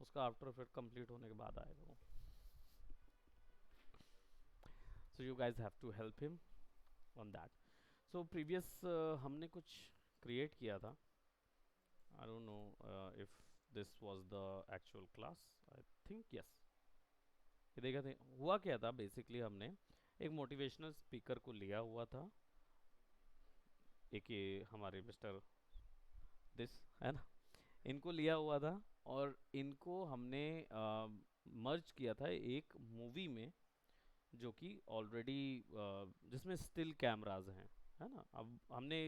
उसका after effect complete होने के बाद आएगा वो. So you guys have to help him on that. So previous हमने कुछ क्रिएट किया था. I don't know if this was the actual class. I think yes. ये देखा थे हुआ क्या था. बेसिकली हमने एक मोटिवेशनल स्पीकर को लिया हुआ था. एक ये हमारे मिस्टर दिस है ना, इनको लिया हुआ था. और इनको हमने मर्ज किया था एक मूवी में जो कि ऑलरेडी जिसमें स्टिल कैमराज हैं, है ना. अब हमने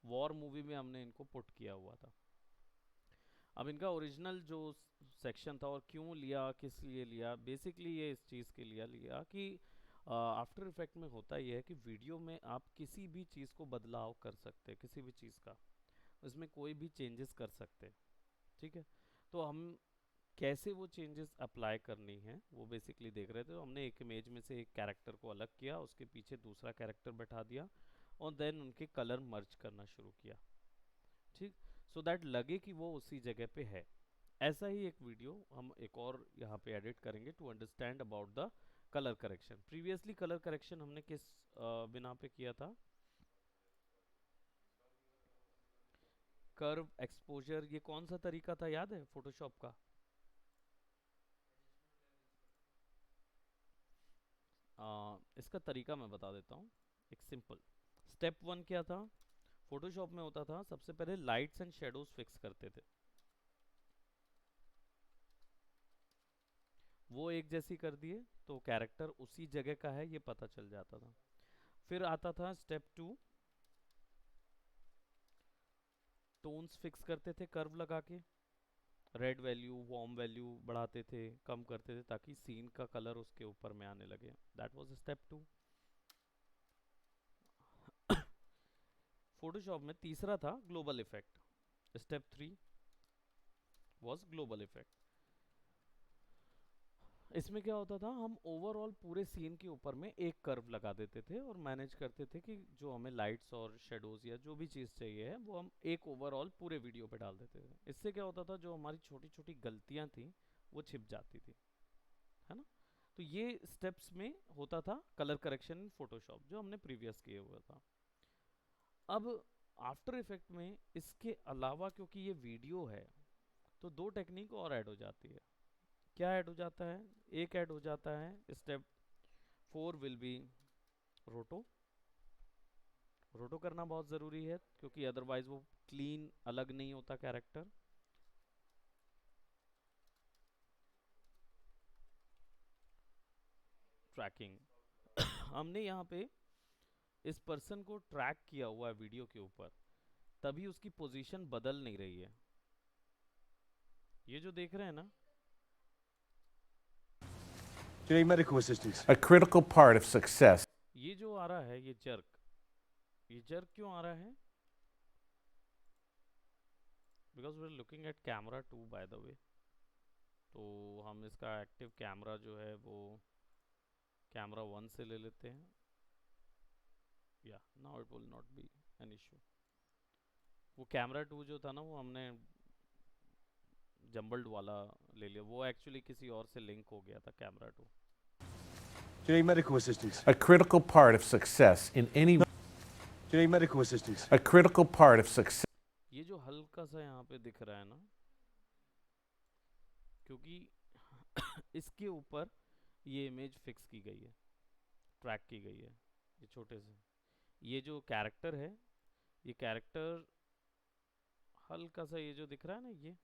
वॉर मूवी में हमने इनको पुट किया हुआ था. अब इनका ओरिजिनल जो सेक्शन था और क्यों लिया, किस लिए लिया, बेसिकली ये इस चीज़ के लिए लिया कि आफ्टर इफेक्ट में होता यह है कि वीडियो में आप किसी भी चीज़ को बदलाव कर सकते हैं, किसी भी चीज़ का उसमें कोई भी चेंजेस कर सकते हैं. ठीक है. तो हम कैसे वो चेंजेस अप्लाई करनी है वो बेसिकली देख रहे थे. तो हमने एक इमेज में से एक कैरेक्टर को अलग किया, उसके पीछे दूसरा कैरेक्टर बैठा दिया और देन उनके कलर मर्ज करना शुरू किया. ठीक. सो दैट लगे कि वो उसी जगह पे है. ऐसा ही एक वीडियो हम एक और यहाँ पे एडिट करेंगे to understand about the colour correction. Previously colour correction हमने किस बिना पे किया था. कर्व, एक्सपोजर, ये कौन सा तरीका था याद है फोटोशॉप का. इसका तरीका मैं बता देता हूँ. एक सिंपल स्टेप वन क्या था. फोटोशॉप में होता था सबसे पहले लाइट्स एंड शेडोज फिक्स करते थे. वो एक जैसी कर दिए तो कैरेक्टर उसी जगह का है ये पता चल जाता था. फिर आता था स्टेप टू. टोन्स फिक्स करते थे कर्व लगा के. रेड वैल्यू, वार्म वैल्यू बढ़ाते थे, कम करते थे ताकि सीन का कलर उसके ऊपर में आने लगे. That was step two. Photoshop में तीसरा था global effect. Step three was global effect. इसमें क्या होता था, हम ओवरऑल पूरे सीन के ऊपर में एक कर्व लगा देते थे और मैनेज करते थे कि जो हमें लाइट्स और शेडोज या जो भी चीज़ चाहिए है वो हम एक ओवरऑल पूरे वीडियो पे डाल देते थे. इससे क्या होता था, जो हमारी छोटी छोटी गलतियां थी वो छिप जाती थी, है ना. तो ये स्टेप्स में होता था कलर करेक्शन इन फोटोशॉप जो हमने प्रीवियस किए हुआ था. अब आफ्टर इफेक्ट में इसके अलावा क्योंकि ये वीडियो है तो दो टेक्निक और ऐड हो जाती है. क्या ऐड हो जाता है. एक ऐड हो जाता है स्टेप फोर विल बी रोटो. रोटो करना बहुत ज़रूरी है क्योंकि अदरवाइज वो क्लीन अलग नहीं होता कैरेक्टर. ट्रैकिंग. हमने यहाँ पे इस पर्सन को ट्रैक किया हुआ है वीडियो के ऊपर, तभी उसकी पोजीशन बदल नहीं रही है. ये जो देख रहे हैं ना, Do you need medical assistance? A critical part of success. ये जो आ रहा है ये जर्क क्यों आ रहा है. Because we are looking at camera 2 by the way. तो हम इसका एक्टिव कैमरा जो है वो कैमरा 1 से ले लेते हैं. या now it will not be an issue. वो कैमरा 2 जो था ना वो हमने जम्बल्ड वाला ले लिया. वो एक्चुअली किसी और से लिंक हो गया था camera 2. Do you need medical assistance? A critical part of success in any. Do you need medical assistance? A critical part of success. ये जो हल्का सा यहाँ पे दिख रहा है ना, क्योंकि इसके ऊपर ये इमेज फिक्स की गई है, ट्रैक की गई है. ये छोटे से ये जो कैरेक्टर है, ये कैरेक्टर हल्का सा ये जो दिख रहा है ना,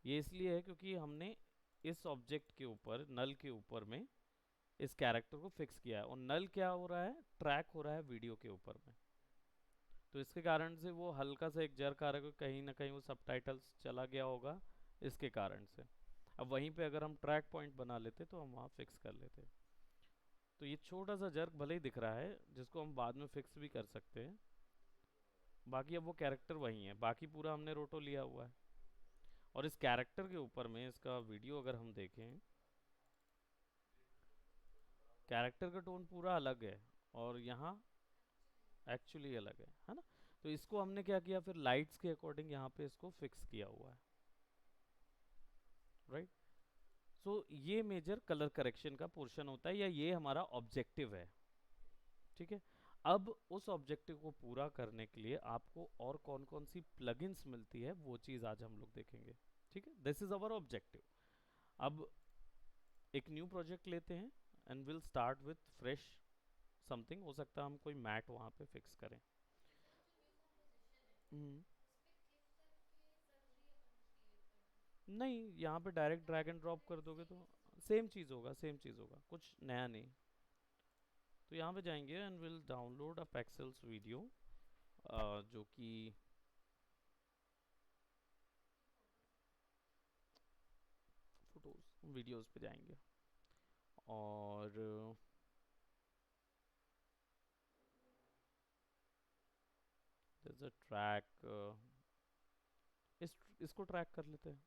ये इसलिए है क्योंकि हमने इस ऑब्जेक्ट के ऊपर, नल के ऊपर में इस कैरेक्टर को फिक्स किया है. और नल क्या हो रहा है, ट्रैक हो रहा है वीडियो के ऊपर में. तो इसके कारण से वो हल्का सा एक जर्क आ रहा है, कहीं ना कहीं वो सबटाइटल्स चला गया होगा इसके कारण से. अब वहीं पे अगर हम ट्रैक पॉइंट बना लेते तो हम वहाँ फिक्स कर लेते. तो ये छोटा सा जर्क भले ही दिख रहा है जिसको हम बाद में फिक्स भी कर सकते हैं. बाकी अब वो कैरेक्टर वही है, बाकी पूरा हमने रोटो लिया हुआ है. और इस कैरेक्टर के ऊपर में इसका वीडियो अगर हम देखें, कैरेक्टर का टोन पूरा अलग है और यहाँ एक्चुअली अलग है ना. तो इसको हमने क्या किया, फिर लाइट्स के अकॉर्डिंग यहाँ पे इसको फिक्स किया हुआ है. राइट। सो ये मेजर कलर करेक्शन का पोर्शन होता है, या ये हमारा ऑब्जेक्टिव है, ठीक है। अब उस ऑब्जेक्टिव को पूरा करने के लिए आपको और कौन कौन सी प्लगइन्स मिलती है वो चीज़ आज हम लोग देखेंगे, ठीक है। This is our objective. अब एक न्यू प्रोजेक्ट लेते हैं and will start with fresh something. हो सकता है हम कोई मैट वहाँ पे फिक्स करें। हम्म, नहीं, यहाँ पे डायरेक्ट ड्रैग एंड ड्रॉप कर दोगे तो सेम चीज़ होगा, सेम चीज़ होगा, कुछ नया नहीं। तो यहाँ पे जाएंगे and will download a pixels video, जो कि फोटोज वीडियोस पे जाएंगे और there's a track, इसको ट्रैक कर लेते हैं।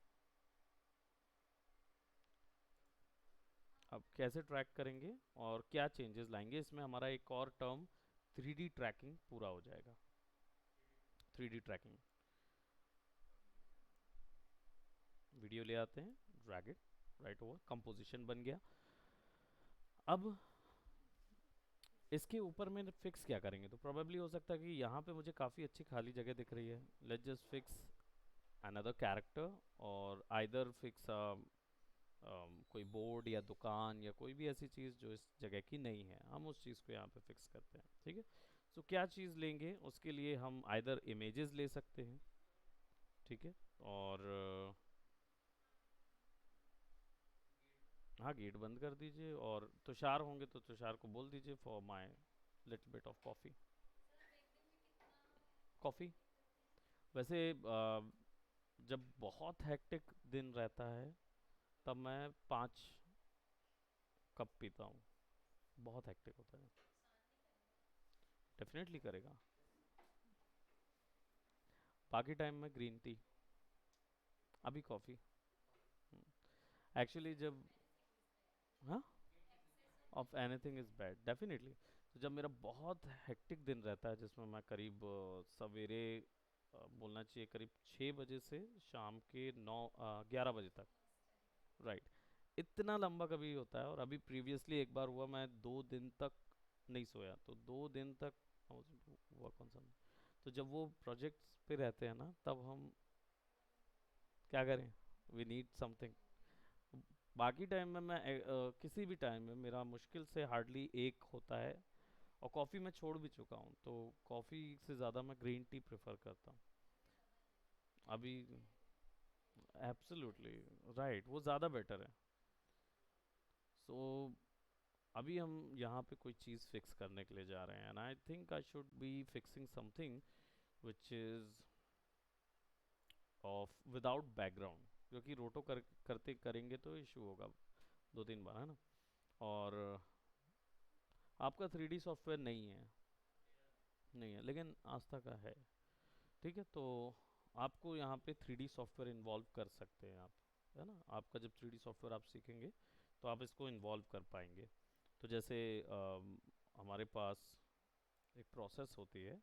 अब कैसे ट्रैक करेंगे और क्या चेंजेस लाएंगे इसमें, हमारा एक और टर्म 3D ट्रैकिंग पूरा हो जाएगा। 3D ट्रैकिंग, वीडियो ले आते हैं, drag it right over, composition बन गया। अब इसके ऊपर में फिक्स क्या करेंगे, तो प्रोबेबली हो सकता है कि यहाँ पे मुझे काफ़ी अच्छी खाली जगह दिख रही है। Let's just fix another character, और आइदर फिक्स कोई बोर्ड या दुकान या कोई भी ऐसी चीज़ जो इस जगह की नहीं है, हम उस चीज़ को यहाँ पे फिक्स करते हैं, ठीक है। सो क्या चीज़ लेंगे, उसके लिए हम आइदर इमेजेस ले सकते हैं, ठीक है, और हाँ, गेट बंद कर दीजिए, और तुषार होंगे तो तुषार को बोल दीजिए for my little bit of coffee. Coffee वैसे जब बहुत हेक्टिक दिन रहता है तब मैं 5 कप पीता हूँ, बहुत हेक्टिक होता है। डेफिनेटली करेगा। बाकी टाइम में ग्रीन टी, अभी कॉफ़ी। एक्चुअली जब, हाँ, of anything is bad definitely. तो जब मेरा बहुत हेक्टिक दिन रहता है जिसमें मैं करीब सवेरे बोलना चाहिए करीब 6 बजे से शाम के 11 बजे तक, राइट, इतना लंबा कभी होता है। और अभी प्रीवियसली एक बार हुआ, मैं 2 दिन तक नहीं सोया, तो 2 दिन तक हुआ कौन सा। तो जब वो प्रोजेक्ट्स पे रहते हैं ना, तब हम क्या करें, वी नीड समथिंग। बाकी टाइम में मैं किसी भी टाइम में मेरा मुश्किल से हार्डली एक होता है, और कॉफ़ी मैं छोड़ भी चुका हूँ, तो कॉफ़ी से ज़्यादा मैं ग्रीन टी प्रेफर करता हूँ अभी। एब्सोल्युटली राइट, वो ज़्यादा बेटर है। सो अभी हम यहाँ पे कोई चीज़ फिक्स करने के लिए जा रहे हैं, and I think I should be fixing something which is of without background, क्योंकि रोटो करते करेंगे तो इशू होगा 2-3 बार, है ना। और आपका 3D सॉफ्टवेयर नहीं है, नहीं है, लेकिन आस्था का है, ठीक है। तो आपको यहाँ पे 3D सॉफ्टवेयर इन्वॉल्व कर सकते हैं आप, है ना। आपका जब 3D सॉफ्टवेयर आप सीखेंगे तो आप इसको इन्वॉल्व कर पाएंगे। तो जैसे हमारे पास एक प्रोसेस होती है,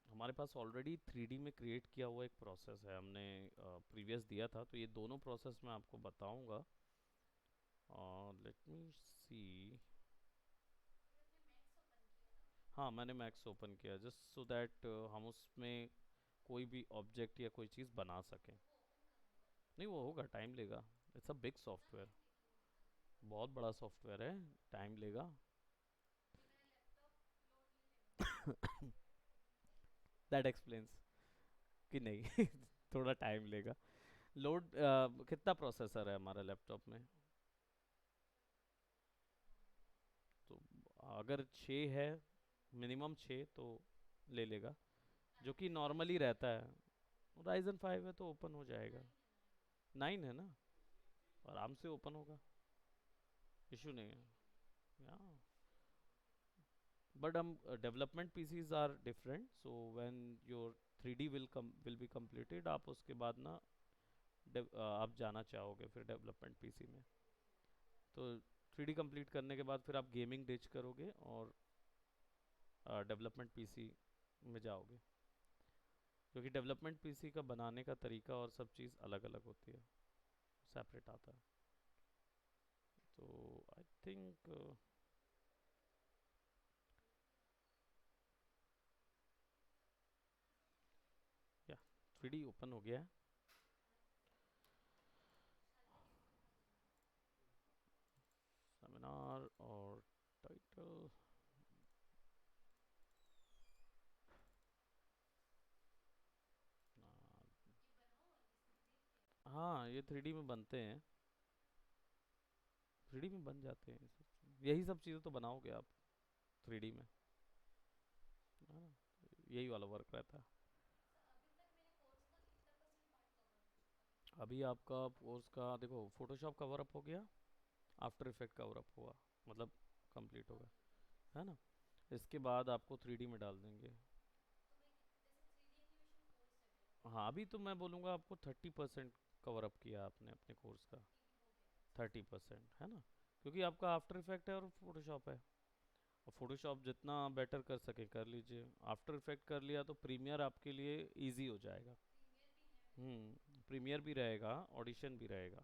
हमारे पास ऑलरेडी 3D में क्रिएट किया हुआ एक प्रोसेस है, हमने प्रीवियस दिया था। तो ये दोनों प्रोसेस मैं आपको बताऊंगा। लेट मी सी, हाँ, मैंने मैक्स ओपन किया जस्ट सो दैट हम उसमें कोई भी ऑब्जेक्ट या कोई चीज़ बना सकें। नहीं, वो होगा, टाइम लेगा, इट्स अ बिग सॉफ्टवेयर, बहुत बड़ा सॉफ्टवेयर है, टाइम लेगा। दैट एक्सप्लेन्स कि नहीं थोड़ा टाइम लेगा। लोड कितना प्रोसेसर है हमारा लैपटॉप में, तो अगर 6 है, मिनिमम 6 तो ले लेगा, जो कि नॉर्मली रहता है। Ryzen 5 है तो ओपन हो जाएगा। 9 है ना, आराम से ओपन होगा, इशू नहीं है। या बट हम development pieces are different, so when your 3D will be completed, आप उसके बाद ना आप जाना चाहोगे फिर डेवलपमेंट पीसी में। तो 3D कंप्लीट करने के बाद फिर आप गेमिंग डिच करोगे और डेवलपमेंट पीसी में जाओगे। क्योंकि डेवलपमेंट पीसी का बनाने का तरीका और सब चीज़ अलग अलग होती है, सेपरेट आता है। तो आई थिंक या 3D ओपन हो गया है। सेमिनार और टाइटल, हाँ ये 3D में बनते हैं, 3D में बन जाते हैं ये सब, यही सब चीज़ें तो बनाओगे आप 3D में, है ना, यही वाला वर्क रहता है। अभी आपका कोर्स का देखो, फोटोशॉप कवर अप हो गया, आफ्टर इफेक्ट कवर अप हुआ, मतलब कंप्लीट हो गया, है ना। इसके बाद आपको 3D में डाल देंगे। हाँ अभी तो मैं बोलूँगा आपको 30% कवर अप किया आपने अपने कोर्स का, 30% है ना, क्योंकि आपका आफ्टर इफेक्ट है और फोटोशॉप है, और फोटोशॉप जितना बेटर कर सके कर लीजिए, आफ्टर इफेक्ट कर लिया तो प्रीमियर आपके लिए इजी हो जाएगा। प्रीमियर भी रहेगा, ऑडिशन भी रहेगा,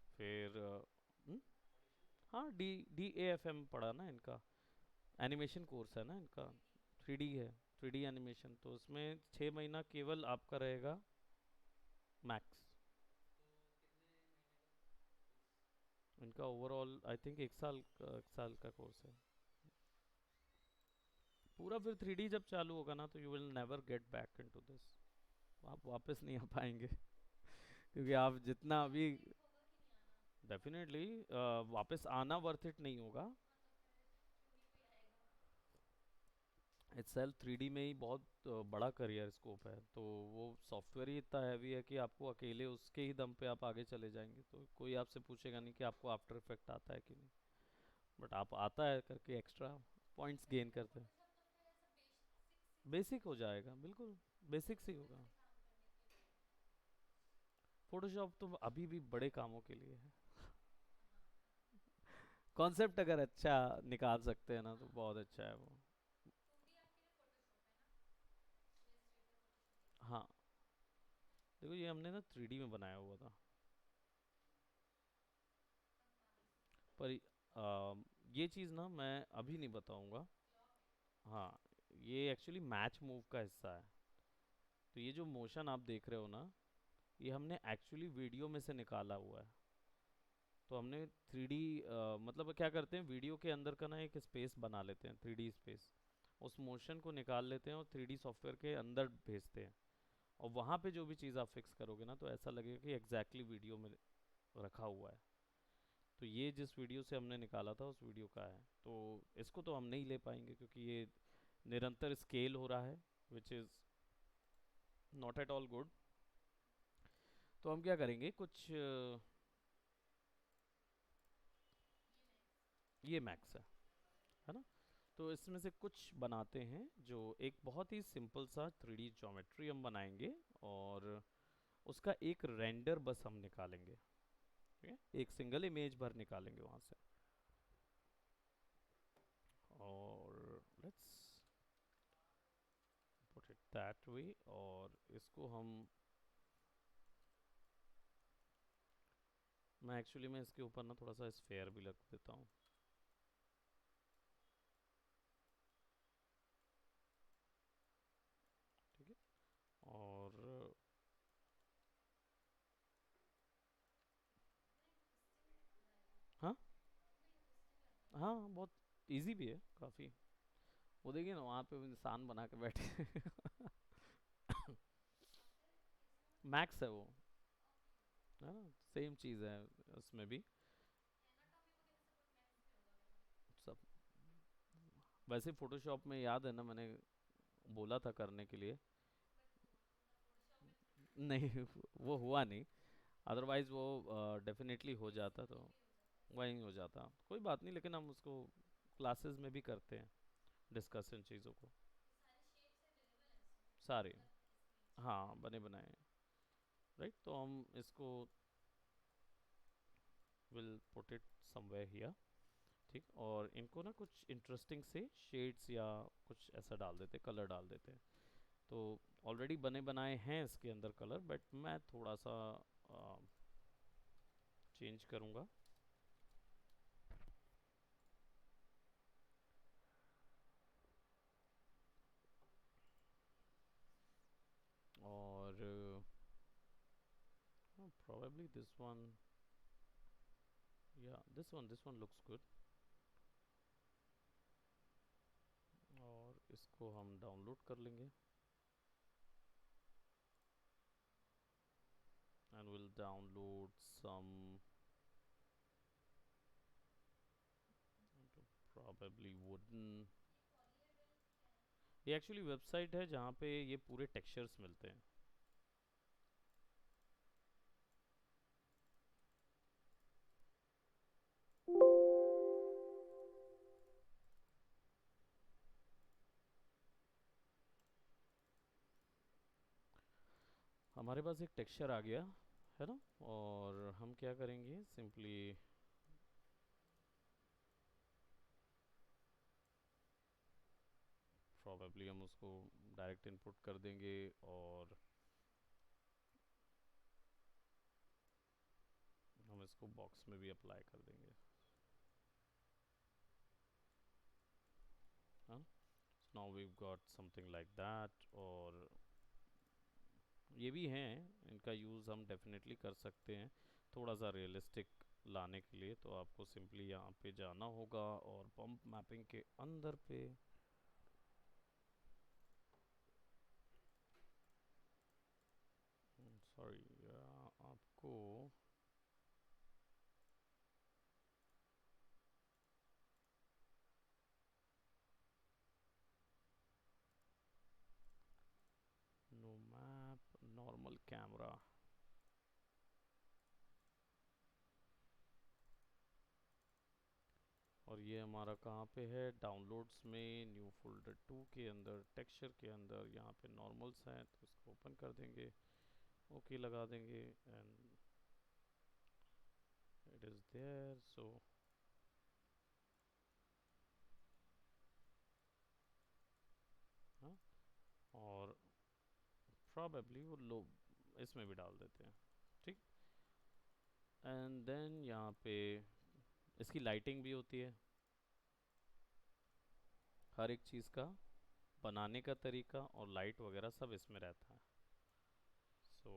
फिर हाँ D D A F M पढ़ा ना इनका, एनिमेशन कोर्स है ना इनका, 3D है, 3D एनिमेशन, तो उसमें 6 महीना केवल आपका रहेगा मैक्स। इनका ओवरऑल आई थिंक 1 साल का कोर्स है पूरा। फिर 3D जब चालू होगा ना तो you will never get back into this, आप वापस नहीं आ पाएंगे क्योंकि आप जितना अभी डेफिनेटली वापस आना वर्थ इट नहीं होगा। इट्सेल्फ 3D में ही बहुत बड़ा करियर स्कोप है, तो वो सॉफ्टवेयर ही इतना हैवी है कि आपको अकेले उसके ही दम पे आप आगे चले जाएंगे, तो कोई आपसे पूछेगा नहीं कि आपको आफ्टर इफेक्ट आता है कि नहीं, बट आप आता है करके एक्स्ट्रा पॉइंट्स गेन करते हैं। बेसिक हो जाएगा, बिल्कुल बेसिक से ही होगा। फोटोशॉप तो अभी भी बड़े कामों के लिए है, कॉन्सेप्ट अगर अच्छा निकाल सकते हैं ना तो बहुत अच्छा है वो। हाँ देखो ये हमने ना 3D में बनाया हुआ था, पर ये चीज़ ना मैं अभी नहीं बताऊंगा। हाँ ये एक्चुअली मैच मूव का हिस्सा है, तो ये जो मोशन आप देख रहे हो ना, ये हमने एक्चुअली वीडियो में से निकाला हुआ है। तो हमने 3D मतलब क्या करते हैं, वीडियो के अंदर का ना एक स्पेस बना लेते हैं, 3D स्पेस, उस मोशन को निकाल लेते हैं और 3D सॉफ्टवेयर के अंदर भेजते हैं, और वहाँ पे जो भी चीज़ आप फिक्स करोगे ना तो ऐसा लगेगा कि एग्जैक्टली वीडियो में रखा हुआ है। तो ये जिस वीडियो से हमने निकाला था उस वीडियो का है, तो इसको तो हम नहीं ले पाएंगे क्योंकि ये निरंतर स्केल हो रहा है, which is not at all good. तो हम क्या करेंगे, कुछ ये मैक्स है ना, तो इसमें से कुछ बनाते हैं, जो एक बहुत ही सिंपल सा 3D ज्योमेट्री हम बनाएंगे, और उसका एक रेंडर बस हम निकालेंगे, ठीक है, एक सिंगल इमेज भर निकालेंगे वहाँ से। और let's put it that way, और इसको हम, मैं एक्चुअली मैं इसके ऊपर ना थोड़ा सा स्फेयर भी लग देता हूँ, ठीक है। और हाँ हाँ बहुत इजी भी है काफ़ी, वो देखिए ना वहाँ पे इंसान बना के बैठे मैक्स है वो, है ना, सेम चीज़ है उसमें भी सब। वैसे फोटोशॉप में याद है ना, मैंने बोला था करने के लिए, नहीं वो हुआ नहीं, अदरवाइज वो डेफिनेटली हो जाता, तो वही हो जाता, कोई बात नहीं, लेकिन हम उसको क्लासेस में भी करते हैं डिस्कस इन चीज़ों को, सारे, हाँ बने बनाए हैं, राइट। तो हम इसको will put it somewhere here, ठीक, और इनको ना कुछ इंटरेस्टिंग से शेड्स या कुछ ऐसा डाल देते, कलर डाल देते हैं। तो ऑलरेडी बने बनाए हैं इसके अंदर कलर, बट मैं थोड़ा सा चेंज करूँगा। और probably this one, yeah, this one looks good। और इसको हम डाउनलोड कर लेंगे and we'll download some probably wooden। ये एक्चुअली वेबसाइट है जहाँ पे ये पूरे टेक्सचर्स मिलते हैं। हमारे पास एक टेक्सचर आ गया है ना, और हम क्या करेंगे, सिंपली प्रॉबेबली हम उसको डायरेक्ट इनपुट कर देंगे और हम इसको बॉक्स में भी अप्लाई कर देंगे। हाँ, now we got something like that. और ये भी हैं, इनका यूज़ हम डेफिनेटली कर सकते हैं थोड़ा सा रियलिस्टिक लाने के लिए। तो आपको सिंपली यहाँ पे जाना होगा और पंप मैपिंग के अंदर पे सॉरी आपको नो मैप नॉर्मल कैमरा, और ये हमारा कहाँ पे है, डाउनलोड्स में न्यू फोल्डर 2 के अंदर टेक्सचर के अंदर यहाँ पे नॉर्मल्स हैं। तो इसको ओपन कर देंगे, ओके लगा देंगे एंड इट इज़ देयर। सो हाँ, और प्रॉबेबली वो लो इसमें भी डाल देते हैं, ठीक। एंड देन यहाँ पे इसकी लाइटिंग भी होती है, हर एक चीज़ का बनाने का तरीका और लाइट वगैरह सब इसमें रहता है। सो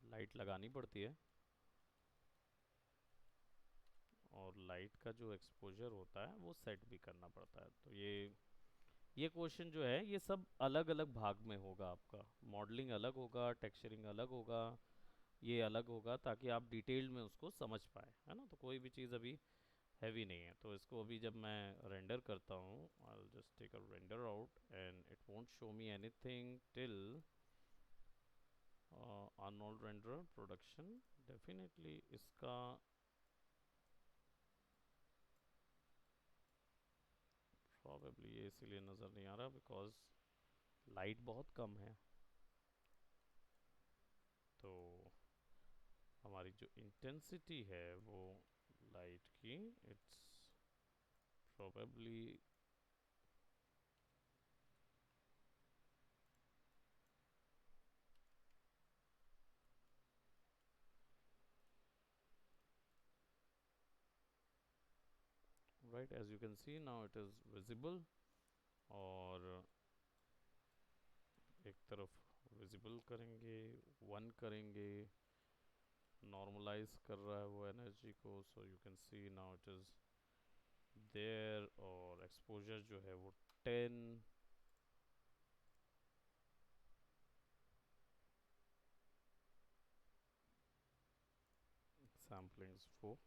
लाइट लगानी पड़ती है और लाइट का जो एक्सपोजर होता है वो सेट भी करना पड़ता है। तो ये क्वेश्चन जो है ये सब अलग अलग भाग में होगा आपका, मॉडलिंग अलग होगा, टेक्सचरिंग अलग होगा, ये अलग होगा, ताकि आप डिटेल में उसको समझ पाए, है ना। तो कोई भी चीज़ अभी हैवी नहीं है। तो इसको अभी जब मैं रेंडर करता हूँ, I will just take a render out and it won't show me anything till Arnold render production. Definitely इसका प्रॉबेबली ये इसीलिए नज़र नहीं आ रहा बिकॉज लाइट बहुत कम है। तो हमारी जो इंटेंसिटी है वो लाइट की, it's probably right, as you can see now it is visible। और एक तरफ विजिबल करेंगे, 1 करेंगे, नॉर्मलाइज कर रहा है वो एनर्जी को। So you can see now it is there. और एक्सपोजर जो है वो 10, सैम्पलिंग्स 4।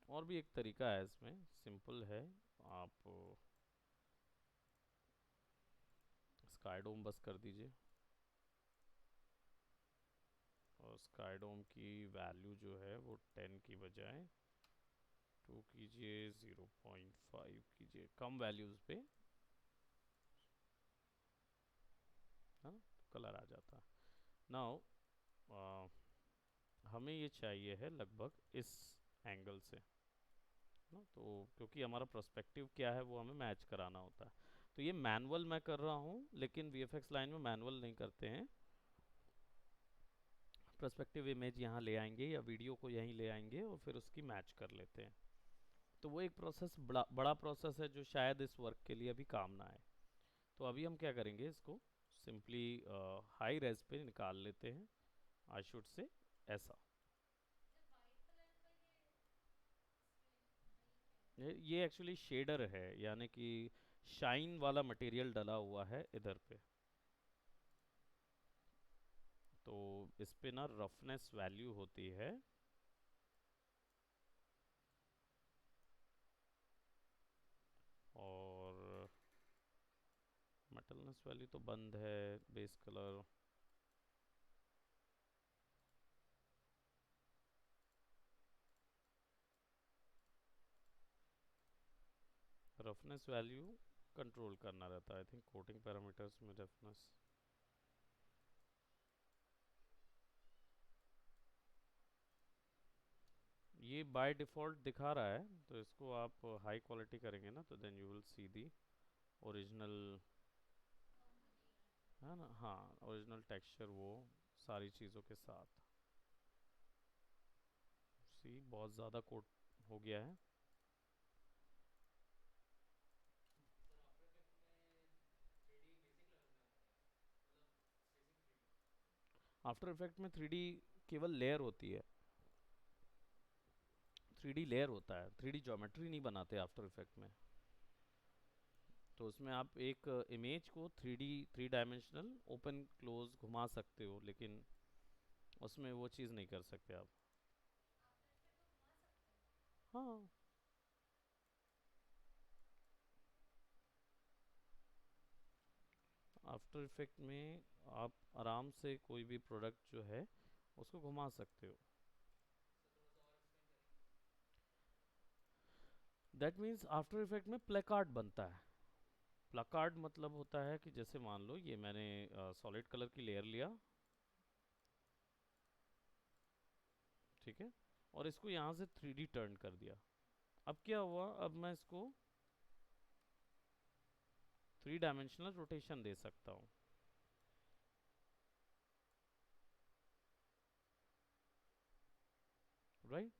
और भी एक तरीका है इसमें, सिंपल है। आप स्काईडोम बस कर दीजिए और स्काईडोम की वैल्यू जो है वो 10 की बजाय 2 कीजिए, 0.5 कीजिए, कम वैल्यूज़ पे, हाँ, कलर आ जाता है। नाउ हमें ये चाहिए है लगभग इस एंगल से, ना। तो क्योंकि हमारा पर्सपेक्टिव क्या है वो हमें मैच कराना होता है। तो ये मैनुअल मैं कर रहा हूँ, लेकिन वीएफएक्स लाइन में मैनुअल नहीं करते हैं। पर्सपेक्टिव इमेज यहाँ ले आएंगे या वीडियो को यहीं ले आएंगे और फिर उसकी मैच कर लेते हैं। तो वो एक प्रोसेस बड़ा प्रोसेस है जो शायद इस वर्क के लिए अभी काम ना आए। तो अभी हम क्या करेंगे, इसको सिंपली हाई रेज पे निकाल लेते हैं, आई शुड से ऐसा। ये एक्चुअली शेडर है, यानी कि शाइन वाला मटेरियल डला हुआ है इधर पे। तो इस पे ना रफनेस वैल्यू होती है, और मेटलनेस वैल्यू तो बंद है, base colour. Roughness value control करना रहता है, आई थिंक कोटिंग पैरामीटर्स में रफनेस। ये बाय डिफ़ॉल्ट दिखा रहा है, तो इसको आप हाई क्वालिटी करेंगे ना, तो then you will see the original, है ना। हाँ, ओरिजिनल टेक्सचर वो सारी चीज़ों के साथ। सी बहुत ज़्यादा कोट हो गया है। आफ्टर इफेक्ट में 3D केवल लेयर होती है, 3D लेयर होता है, 3D ज्योमेट्री नहीं बनाते आफ्टर इफेक्ट में। तो उसमें आप एक इमेज को 3D 3 डायमेंशनल ओपन क्लोज घुमा सकते हो, लेकिन उसमें वो चीज़ नहीं कर सकते आप। हाँ, आफ्टर इफेक्ट में आप आराम से कोई भी प्रोडक्ट जो है उसको घुमा सकते हो। दैट मीन्स आफ्टर इफेक्ट में प्लेकार्ड बनता है। प्लेकार्ड मतलब होता है कि जैसे मान लो ये मैंने सॉलिड कलर की लेयर लिया, ठीक है, और इसको यहाँ से 3D टर्न कर दिया। अब क्या हुआ, अब मैं इसको 3 डायमेंशनल रोटेशन दे सकता हूँ, राइट।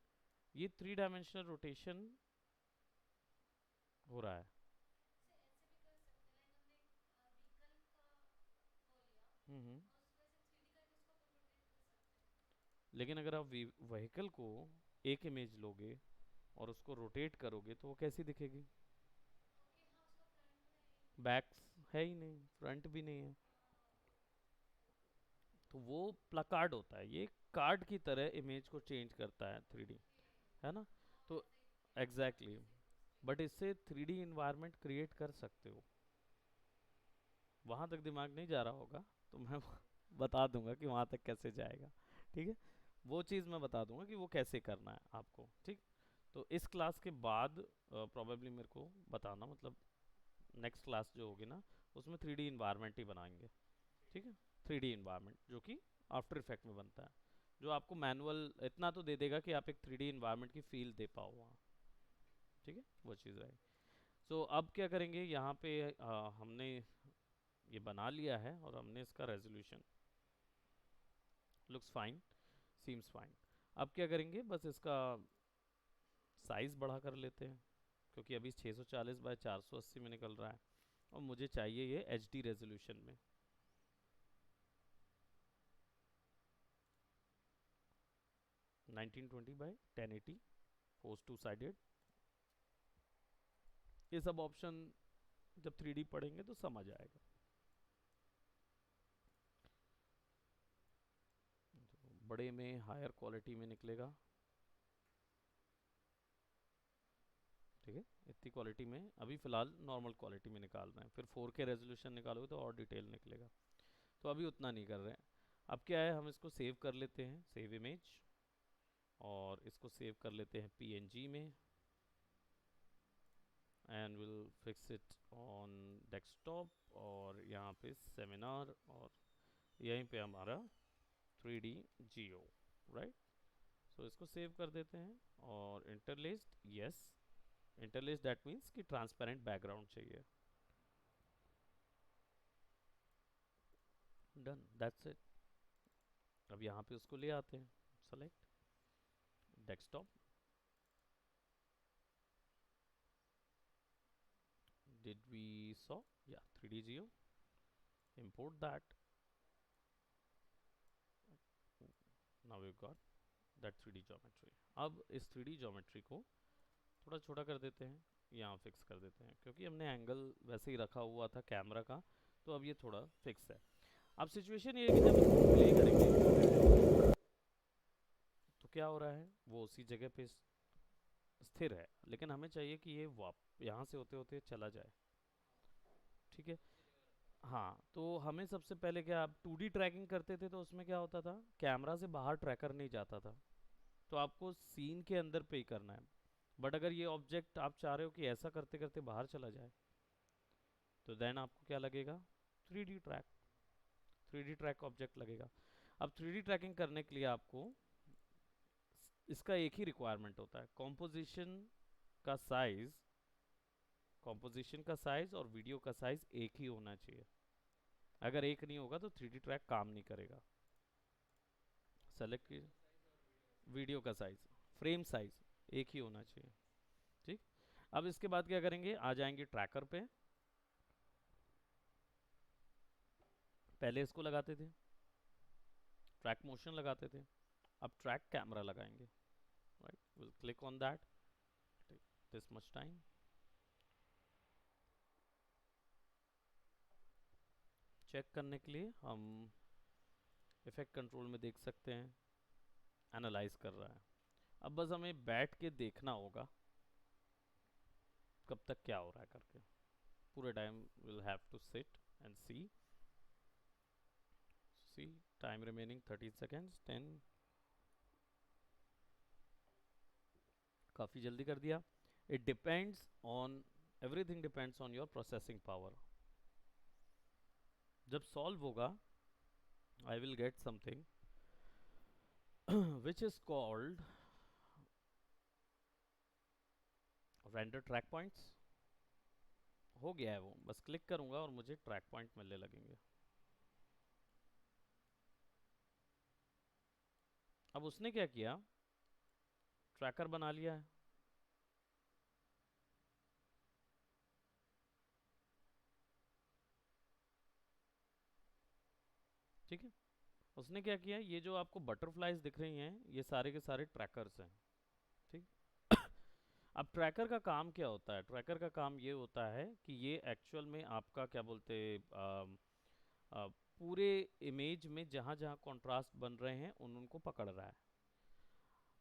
ये 3 डायमेंशनल रोटेशन हो रहा है। हम्म। लेकिन अगर आप व्हीकल को एक इमेज लोगे और उसको रोटेट करोगे तो वो कैसी दिखेगी? बैक है ही नहीं, फ्रंट भी नहीं है। तो वो प्लाकार्ड होता है, ये कार्ड की तरह इमेज को चेंज करता है 3D, है ना। तो एग्जैक्टली exactly, बट इससे 3D इन्वायरमेंट क्रिएट कर सकते हो। वहाँ तक दिमाग नहीं जा रहा होगा, तो मैं बता दूंगा कि वहाँ तक कैसे जाएगा, ठीक है। वो चीज़ मैं बता दूंगा कि वो कैसे करना है आपको, ठीक। तो इस क्लास के बाद प्रोबेबली मेरे को बताना, मतलब नेक्स्ट क्लास जो होगी ना, उसमें 3D इन्वायरमेंट ही बनाएंगे, ठीक है। 3D इन्वायरमेंट जो कि आफ्टर इफेक्ट में बनता है, जो आपको मैनुअल इतना तो दे देगा कि आप एक 3D इन्वायरमेंट की फील दे पाओ वहाँ, ठीक है, वो चीज़ है। सो अब क्या करेंगे, यहाँ पे हमने ये बना लिया है और हमने इसका resolution, looks fine, seems fine. अब क्या करेंगे, बस इसका साइज़ बढ़ा कर लेते हैं, क्योंकि अभी 640 बाय 480 में निकल रहा है और मुझे चाहिए ये HD रेजोल्यूशन में। 1920 बाय 1080, फोर्स टू साइडेड। ये सब ऑप्शन जब 3D पढ़ेंगे तो समझ आएगा। तो बड़े में हायर क्वालिटी में निकलेगा, ठीक है। इतनी क्वालिटी में अभी फ़िलहाल नॉर्मल क्वालिटी में निकाल रहे हैं, फिर 4K रेजोल्यूशन निकालोगे तो और डिटेल निकलेगा। तो अभी उतना नहीं कर रहे हैं। अब क्या है, हम इसको सेव कर लेते हैं, सेव इमेज, और इसको सेव कर लेते हैं PNG में, and will fix it on desktop, और यहाँ पे सेमिनार, और यहीं पे हमारा 3D जियो, राइट। सो इसको सेव कर देते हैं और interlaced yes, interlace that means कि ट्रांसपेरेंट बैकग्राउंड चाहिए. Done, that's it. अब यहाँ पे उसको ले आते हैं. Select desktop. Did we saw? Yeah, 3D geo. Import that. Now we've got that 3D geometry. अब इस 3D geometry को थोड़ा छोटा कर देते हैं, यहाँ फिक्स कर देते हैं, क्योंकि हमने एंगल वैसे ही रखा हुआ था कैमरा का, तो अब ये थोड़ा फिक्स है. अब सिचुएशन ये है कि जब इसको प्ले करेंगे तो क्या हो रहा है, वो उसी जगह पे स्थिर है, लेकिन हमें चाहिए कि ये यहाँ से होते होते चला जाए. ठीक है. हाँ, तो हमें सबसे पहले क्या, आप 2D ट्रैकिंग करते थे तो उसमें क्या होता था, कैमरा से बाहर ट्रैकर नहीं जाता था, तो आपको सीन के अंदर पे ही करना है. बट अगर ये ऑब्जेक्ट आप चाह रहे हो कि ऐसा करते करते बाहर चला जाए, तो देन आपको क्या लगेगा, 3D track. 3D track object लगेगा. अब 3D ट्रैकिंग करने के लिए आपको इसका एक ही रिक्वायरमेंट होता है, कॉम्पोजिशन का साइज और वीडियो का साइज एक ही होना चाहिए. अगर एक नहीं होगा तो 3D ट्रैक काम नहीं करेगा. सेलेक्ट कीजिए, वीडियो का साइज, फ्रेम साइज एक ही होना चाहिए. ठीक. अब इसके बाद क्या करेंगे, आ जाएंगे ट्रैकर पे. पहले इसको लगाते थे, ट्रैक मोशन लगाते थे, अब ट्रैक कैमरा लगाएंगे. Right, will click on that, this much time. Check करने के लिए हम इफेक्ट कंट्रोल में देख सकते हैं, एनालाइज कर रहा है. अब बस हमें बैठ के देखना होगा कब तक क्या हो रहा है करके. पूरे time will have to sit and see time remaining 30 seconds. 10, काफ़ी जल्दी कर दिया. It depends on, everything depends on your processing power. जब सॉल्व होगा I will get something which is called render track points. हो गया है वो, बस क्लिक करूंगा और मुझे ट्रैक पॉइंट मिलने लगेंगे. अब उसने क्या किया, ट्रैकर बना लिया है. ठीक है. उसने क्या किया, ये जो आपको बटरफ्लाइज दिख रही हैं ये सारे के सारे ट्रैकर्स हैं. ठीक. अब ट्रैकर का काम क्या होता है, ट्रैकर का काम ये होता है कि ये एक्चुअल में आपका क्या बोलते पूरे इमेज में जहाँ जहाँ कॉन्ट्रास्ट बन रहे हैं उनको पकड़ रहा है.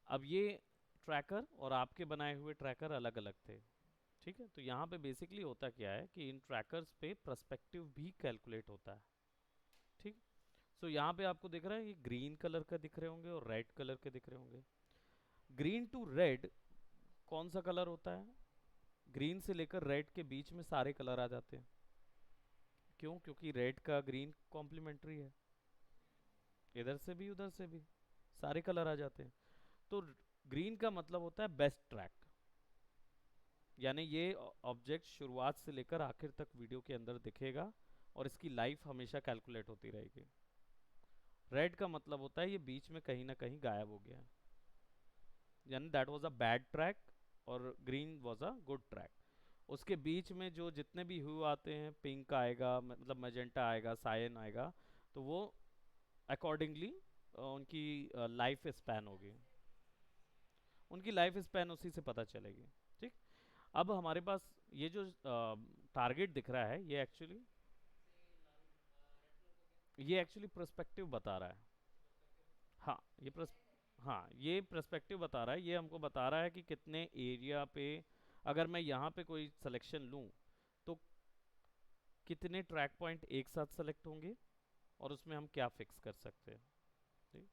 अब ये ट्रैकर और आपके बनाए हुए ट्रैकर अलग अलग थे. ठीक है. तो यहाँ पे बेसिकली होता क्या है कि इन ट्रैकर्स पे पर्सपेक्टिव भी कैलकुलेट होता है. ठीक. सो यहाँ पे आपको दिख रहा है, ये ग्रीन कलर का दिख रहे होंगे और रेड कलर के दिख रहे होंगे. ग्रीन टू रेड कौन सा कलर होता है, ग्रीन से लेकर रेड के बीच में सारे कलर आ जाते हैं. क्यों, क्योंकि रेड का ग्रीन कॉम्प्लीमेंट्री है, इधर से भी उधर से भी सारे कलर आ जाते हैं. तो ग्रीन का मतलब होता है बेस्ट ट्रैक, यानी ये ऑब्जेक्ट शुरुआत से लेकर आखिर तक वीडियो के अंदर दिखेगा और इसकी लाइफ हमेशा कैलकुलेट होती रहेगी. रेड का मतलब होता है ये बीच में कहीं ना कहीं गायब हो गया, यानी that was a bad track, और green was a good track. उसके बीच में जो जितने भी ह्यू आते हैं, पिंक आएगा, मतलब मैजेंटा आएगा, सायन आएगा, तो वो अकॉर्डिंगली उनकी लाइफ स्पैन होगी, उनकी लाइफ स्पैन उसी से पता चलेगी. ठीक. अब हमारे पास ये जो टारगेट दिख रहा है, ये एक्चुअली पर्सपेक्टिव बता रहा है. हाँ, हाँ, ये पर्सपेक्टिव बता रहा है. ये हमको बता रहा है कि कितने एरिया पे, अगर मैं यहाँ पे कोई सिलेक्शन लूँ तो कितने ट्रैक पॉइंट एक साथ सेलेक्ट होंगे और उसमें हम क्या फिक्स कर सकते हैं. ठीक.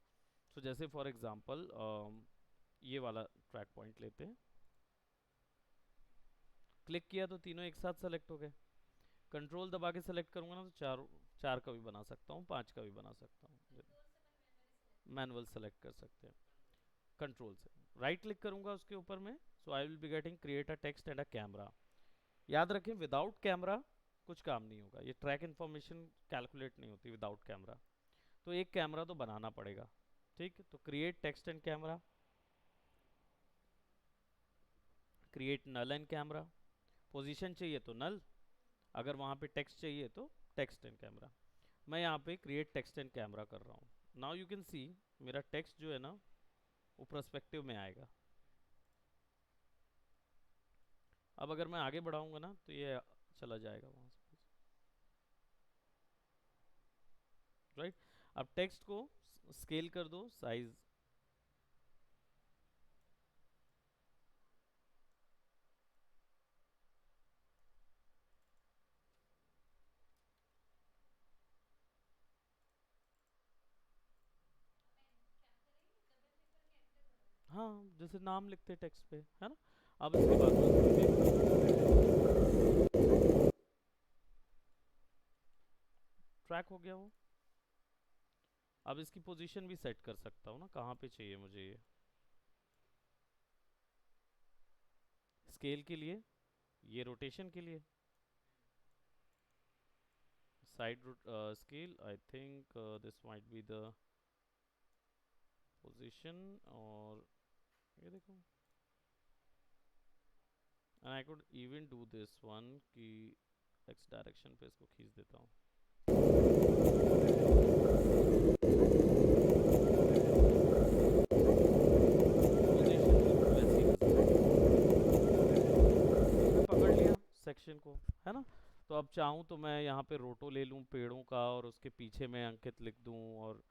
तो जैसे फॉर एग्जांपल ये वाला ट्रैक पॉइंट लेते हैं, क्लिक किया तो तीनों एक साथ सेलेक्ट हो गए. कंट्रोल दबा के सेलेक्ट करूंगा ना तो चार का भी बना सकता हूँ, 5 का भी बना सकता हूँ, मैनुअल सेलेक्ट कर सकते हैं कंट्रोल से. राइट क्लिक करूंगा उसके ऊपर में, so I will be getting create a text and a camera. याद रखें विदाउट कैमरा कुछ काम नहीं होगा, ये ट्रैक इन्फॉर्मेशन कैलकुलेट नहीं होती विदाउट कैमरा, तो एक कैमरा तो बनाना पड़ेगा। ठीक, तो create text and camera, create null and camera, position चाहिए तो नल, अगर वहाँ पे टेक्स्ट चाहिए तो टेक्स्ट एंड कैमरा। मैं यहाँ पे क्रिएट टेक्स्ट एंड कैमरा कर रहा हूँ। नाउ यू कैन सी मेरा टेक्स्ट जो है ना वो पर्सपेक्टिव में आएगा। अब अगर मैं आगे बढ़ाऊंगा ना तो ये चला जाएगा वहाँ से, राइट। अब टेक्स्ट को स्केल कर दो, साइज हाँ जैसे नाम लिखते टेक्स्ट पे, है ना। अब इसके बाद ट्रैक हो गया वो। अब इसकी पोजीशन भी सेट कर सकता हूँ ना, कहाँ पे चाहिए मुझे ये। स्केल के लिए, ये रोटेशन के लिए side scale, I think this might be the position, और ये देखो and I could even do this one कि एक्स डायरेक्शन पे इसको खींच देता हूँ। पकड़ लिया सेक्शन को, है ना। तो अब चाहूँ तो मैं यहाँ पे रोटो ले लूँ पेड़ों का और उसके पीछे मैं अंकित लिख दूँ, और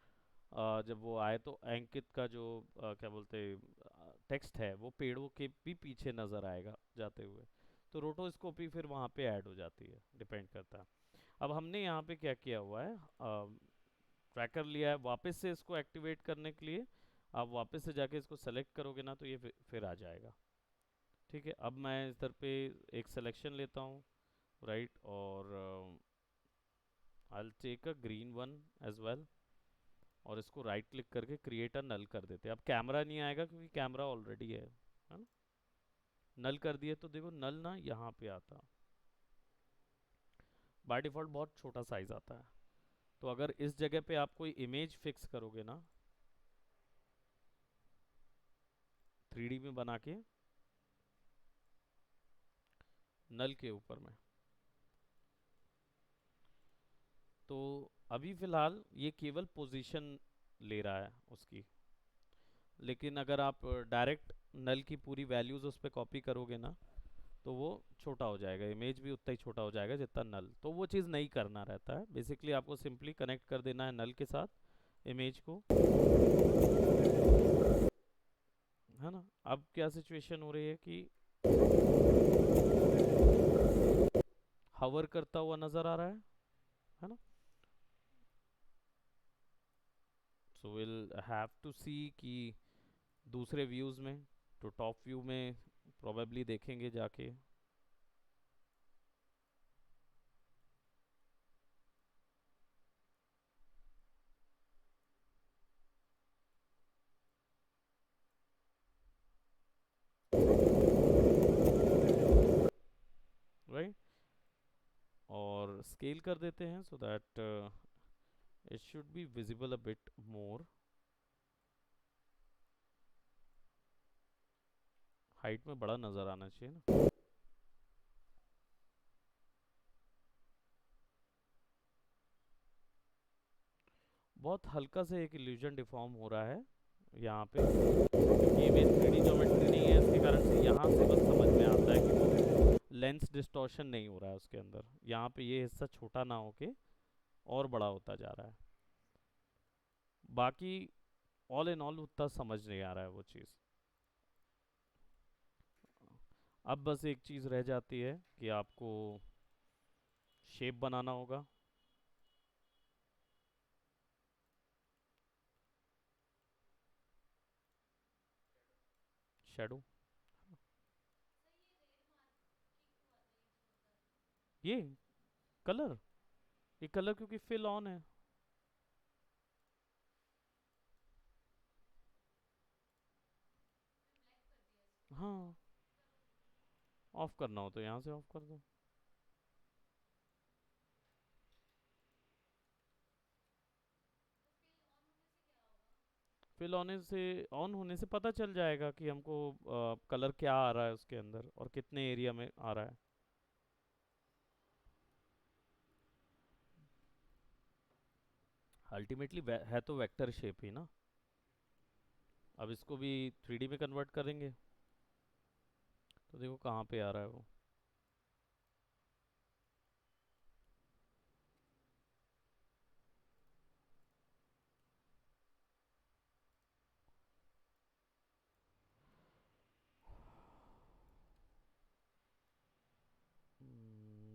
जब वो आए तो अंकित का जो क्या बोलते टेक्स्ट है वो पेड़ों के भी पीछे नज़र आएगा जाते हुए। तो रोटोस्कोपी फिर वहाँ पे ऐड हो जाती है, डिपेंड करता है। अब हमने यहाँ पे क्या किया हुआ है, ट्रैकर लिया है। वापस से इसको एक्टिवेट करने के लिए आप वापस से जाके इसको सेलेक्ट करोगे ना तो ये फिर आ जाएगा। ठीक है, अब मैं इधर पे एक सिलेक्शन लेता हूँ, राइट, और I will take a green one as well, और इसको राइट क्लिक करके क्रिएट अ नल कर देते हैं। अब कैमरा नहीं आएगा क्योंकि कैमरा ऑलरेडी है ना। नल कर दिए तो देखो नल ना यहाँ पे आता, बाय डिफॉल्ट बहुत छोटा साइज आता है। तो अगर इस जगह पे आप कोई इमेज फिक्स करोगे ना 3D में बना के नल के ऊपर में, तो अभी फिलहाल ये केवल पोजीशन ले रहा है उसकी, लेकिन अगर आप डायरेक्ट नल की पूरी वैल्यूज उस पर कॉपी करोगे ना तो वो छोटा हो जाएगा, इमेज भी उतना ही छोटा हो जाएगा जितना नल। तो वो चीज़ नहीं करना रहता है, बेसिकली आपको सिंपली कनेक्ट कर देना है नल के साथ इमेज को, है ना। अब क्या सिचुएशन हो रही है कि हवर करता हुआ नजर आ रहा है ना। सो विल हैव टू सी कि दूसरे व्यूज में, तो टॉप व्यू में प्रोबेबली देखेंगे जाके, राइट, और स्केल कर देते हैं so that it should be visible a bit more. Height में बड़ा नजर आना चाहिए ना। बहुत हल्का से एक इल्यूजन डिफॉर्म हो रहा है यहाँ पे, क्योंकि इमेज 3D ज्योमेट्री नहीं है, इसके कारण से यहाँ से बस समझ में आता है कि वो लेंस डिस्टॉर्शन नहीं हो रहा है उसके अंदर, यहाँ पे ये हिस्सा छोटा ना होके और बड़ा होता जा रहा है। बाकी ऑल इन ऑल उतना समझ नहीं आ रहा है वो चीज़। अब बस एक चीज़ रह जाती है कि आपको शेप बनाना होगा। शेडो, ये कलर, ये कलर क्योंकि फिल ऑन है। हाँ, ऑफ करना हो तो यहाँ से ऑफ कर दो। फिल ऑन होने से पता चल जाएगा कि हमको कलर क्या आ रहा है उसके अंदर और कितने एरिया में आ रहा है। अल्टीमेटली है तो वेक्टर शेप ही ना। अब इसको भी 3D में कन्वर्ट करेंगे तो देखो कहाँ पे आ रहा है वो।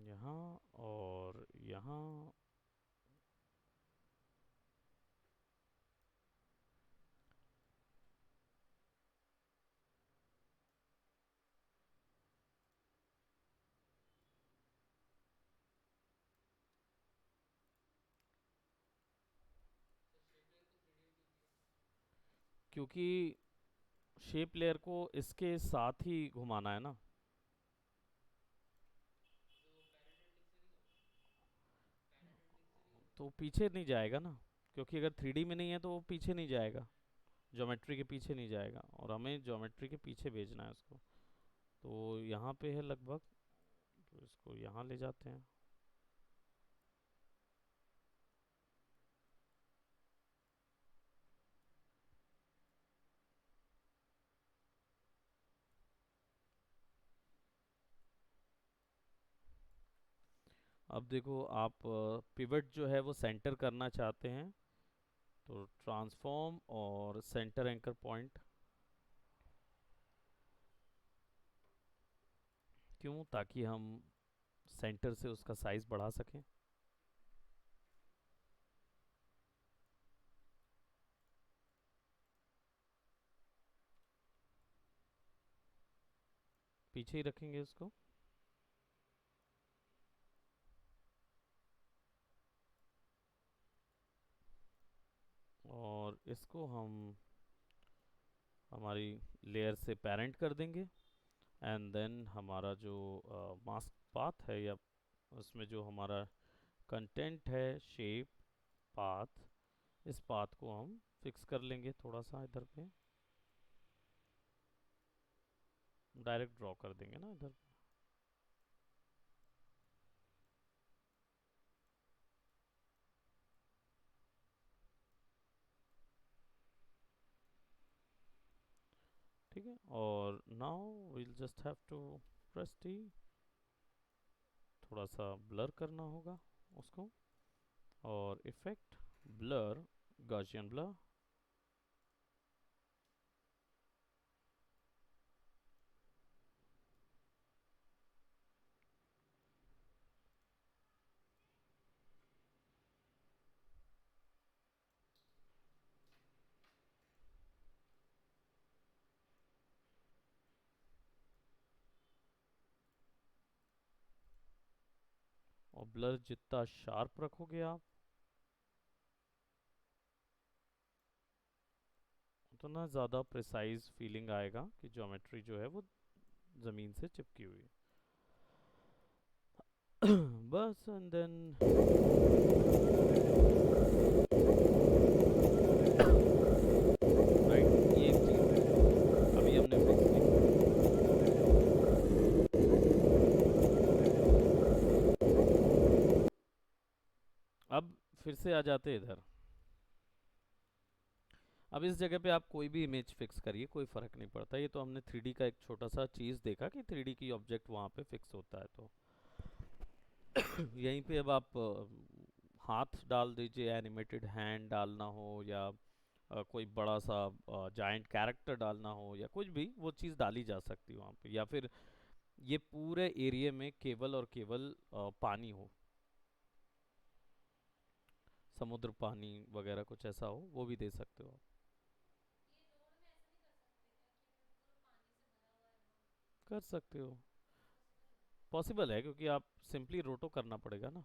यहाँ और यहाँ। क्योंकि शेप लेयर को इसके साथ ही घुमाना है ना। तो पीछे नहीं जाएगा ना, क्योंकि अगर 3D में नहीं है तो वो पीछे नहीं जाएगा, ज्योमेट्री के पीछे नहीं जाएगा, और हमें ज्योमेट्री के पीछे भेजना है उसको। तो यहाँ पे है लगभग, तो इसको यहाँ ले जाते हैं। अब देखो आप पिवट जो है वो सेंटर करना चाहते हैं, तो ट्रांसफॉर्म और सेंटर एंकर पॉइंट। क्यों? ताकि हम सेंटर से उसका साइज बढ़ा सकें। पीछे ही रखेंगे इसको। और इसको हम हमारी लेयर से पेरेंट कर देंगे। एंड देन हमारा जो मास्क पाथ है, या उसमें जो हमारा कंटेंट है, शेप पाथ, इस पाथ को हम फिक्स कर लेंगे थोड़ा सा इधर पे। डायरेक्ट ड्रॉ कर देंगे ना इधर। ठीक है, और now we'll just have to press T. थोड़ा सा ब्लर करना होगा उसको, और इफेक्ट ब्लर, गॉसियन ब्लर। और ब्लर जितना शार्प रखोगे आप, उतना ज़्यादा प्रिसाइज फीलिंग आएगा कि ज्योमेट्री जो है वो ज़मीन से चिपकी हुई है। बस, एंड देन राइट, ये एक चीज़ है अभी हमने फिक्स की। अब फिर से आ जाते इधर। अब इस जगह पे आप कोई भी इमेज फिक्स करिए, कोई फ़र्क नहीं पड़ता। ये तो हमने 3D का एक छोटा सा चीज़ देखा कि 3D की ऑब्जेक्ट वहाँ पे फिक्स होता है। तो यहीं पे अब आप हाथ डाल दीजिए, एनिमेटेड हैंड डालना हो, या कोई बड़ा सा जायंट कैरेक्टर डालना हो, या कुछ भी वो चीज़ डाली जा सकती है वहाँ पे। या फिर ये पूरे एरिया में केवल और केवल पानी हो, समुद्र पानी वगैरह कुछ ऐसा हो, वो भी दे सकते हो आप। कर सकते हो, पॉसिबल है, क्योंकि आप सिंपली रोटो करना पड़ेगा ना।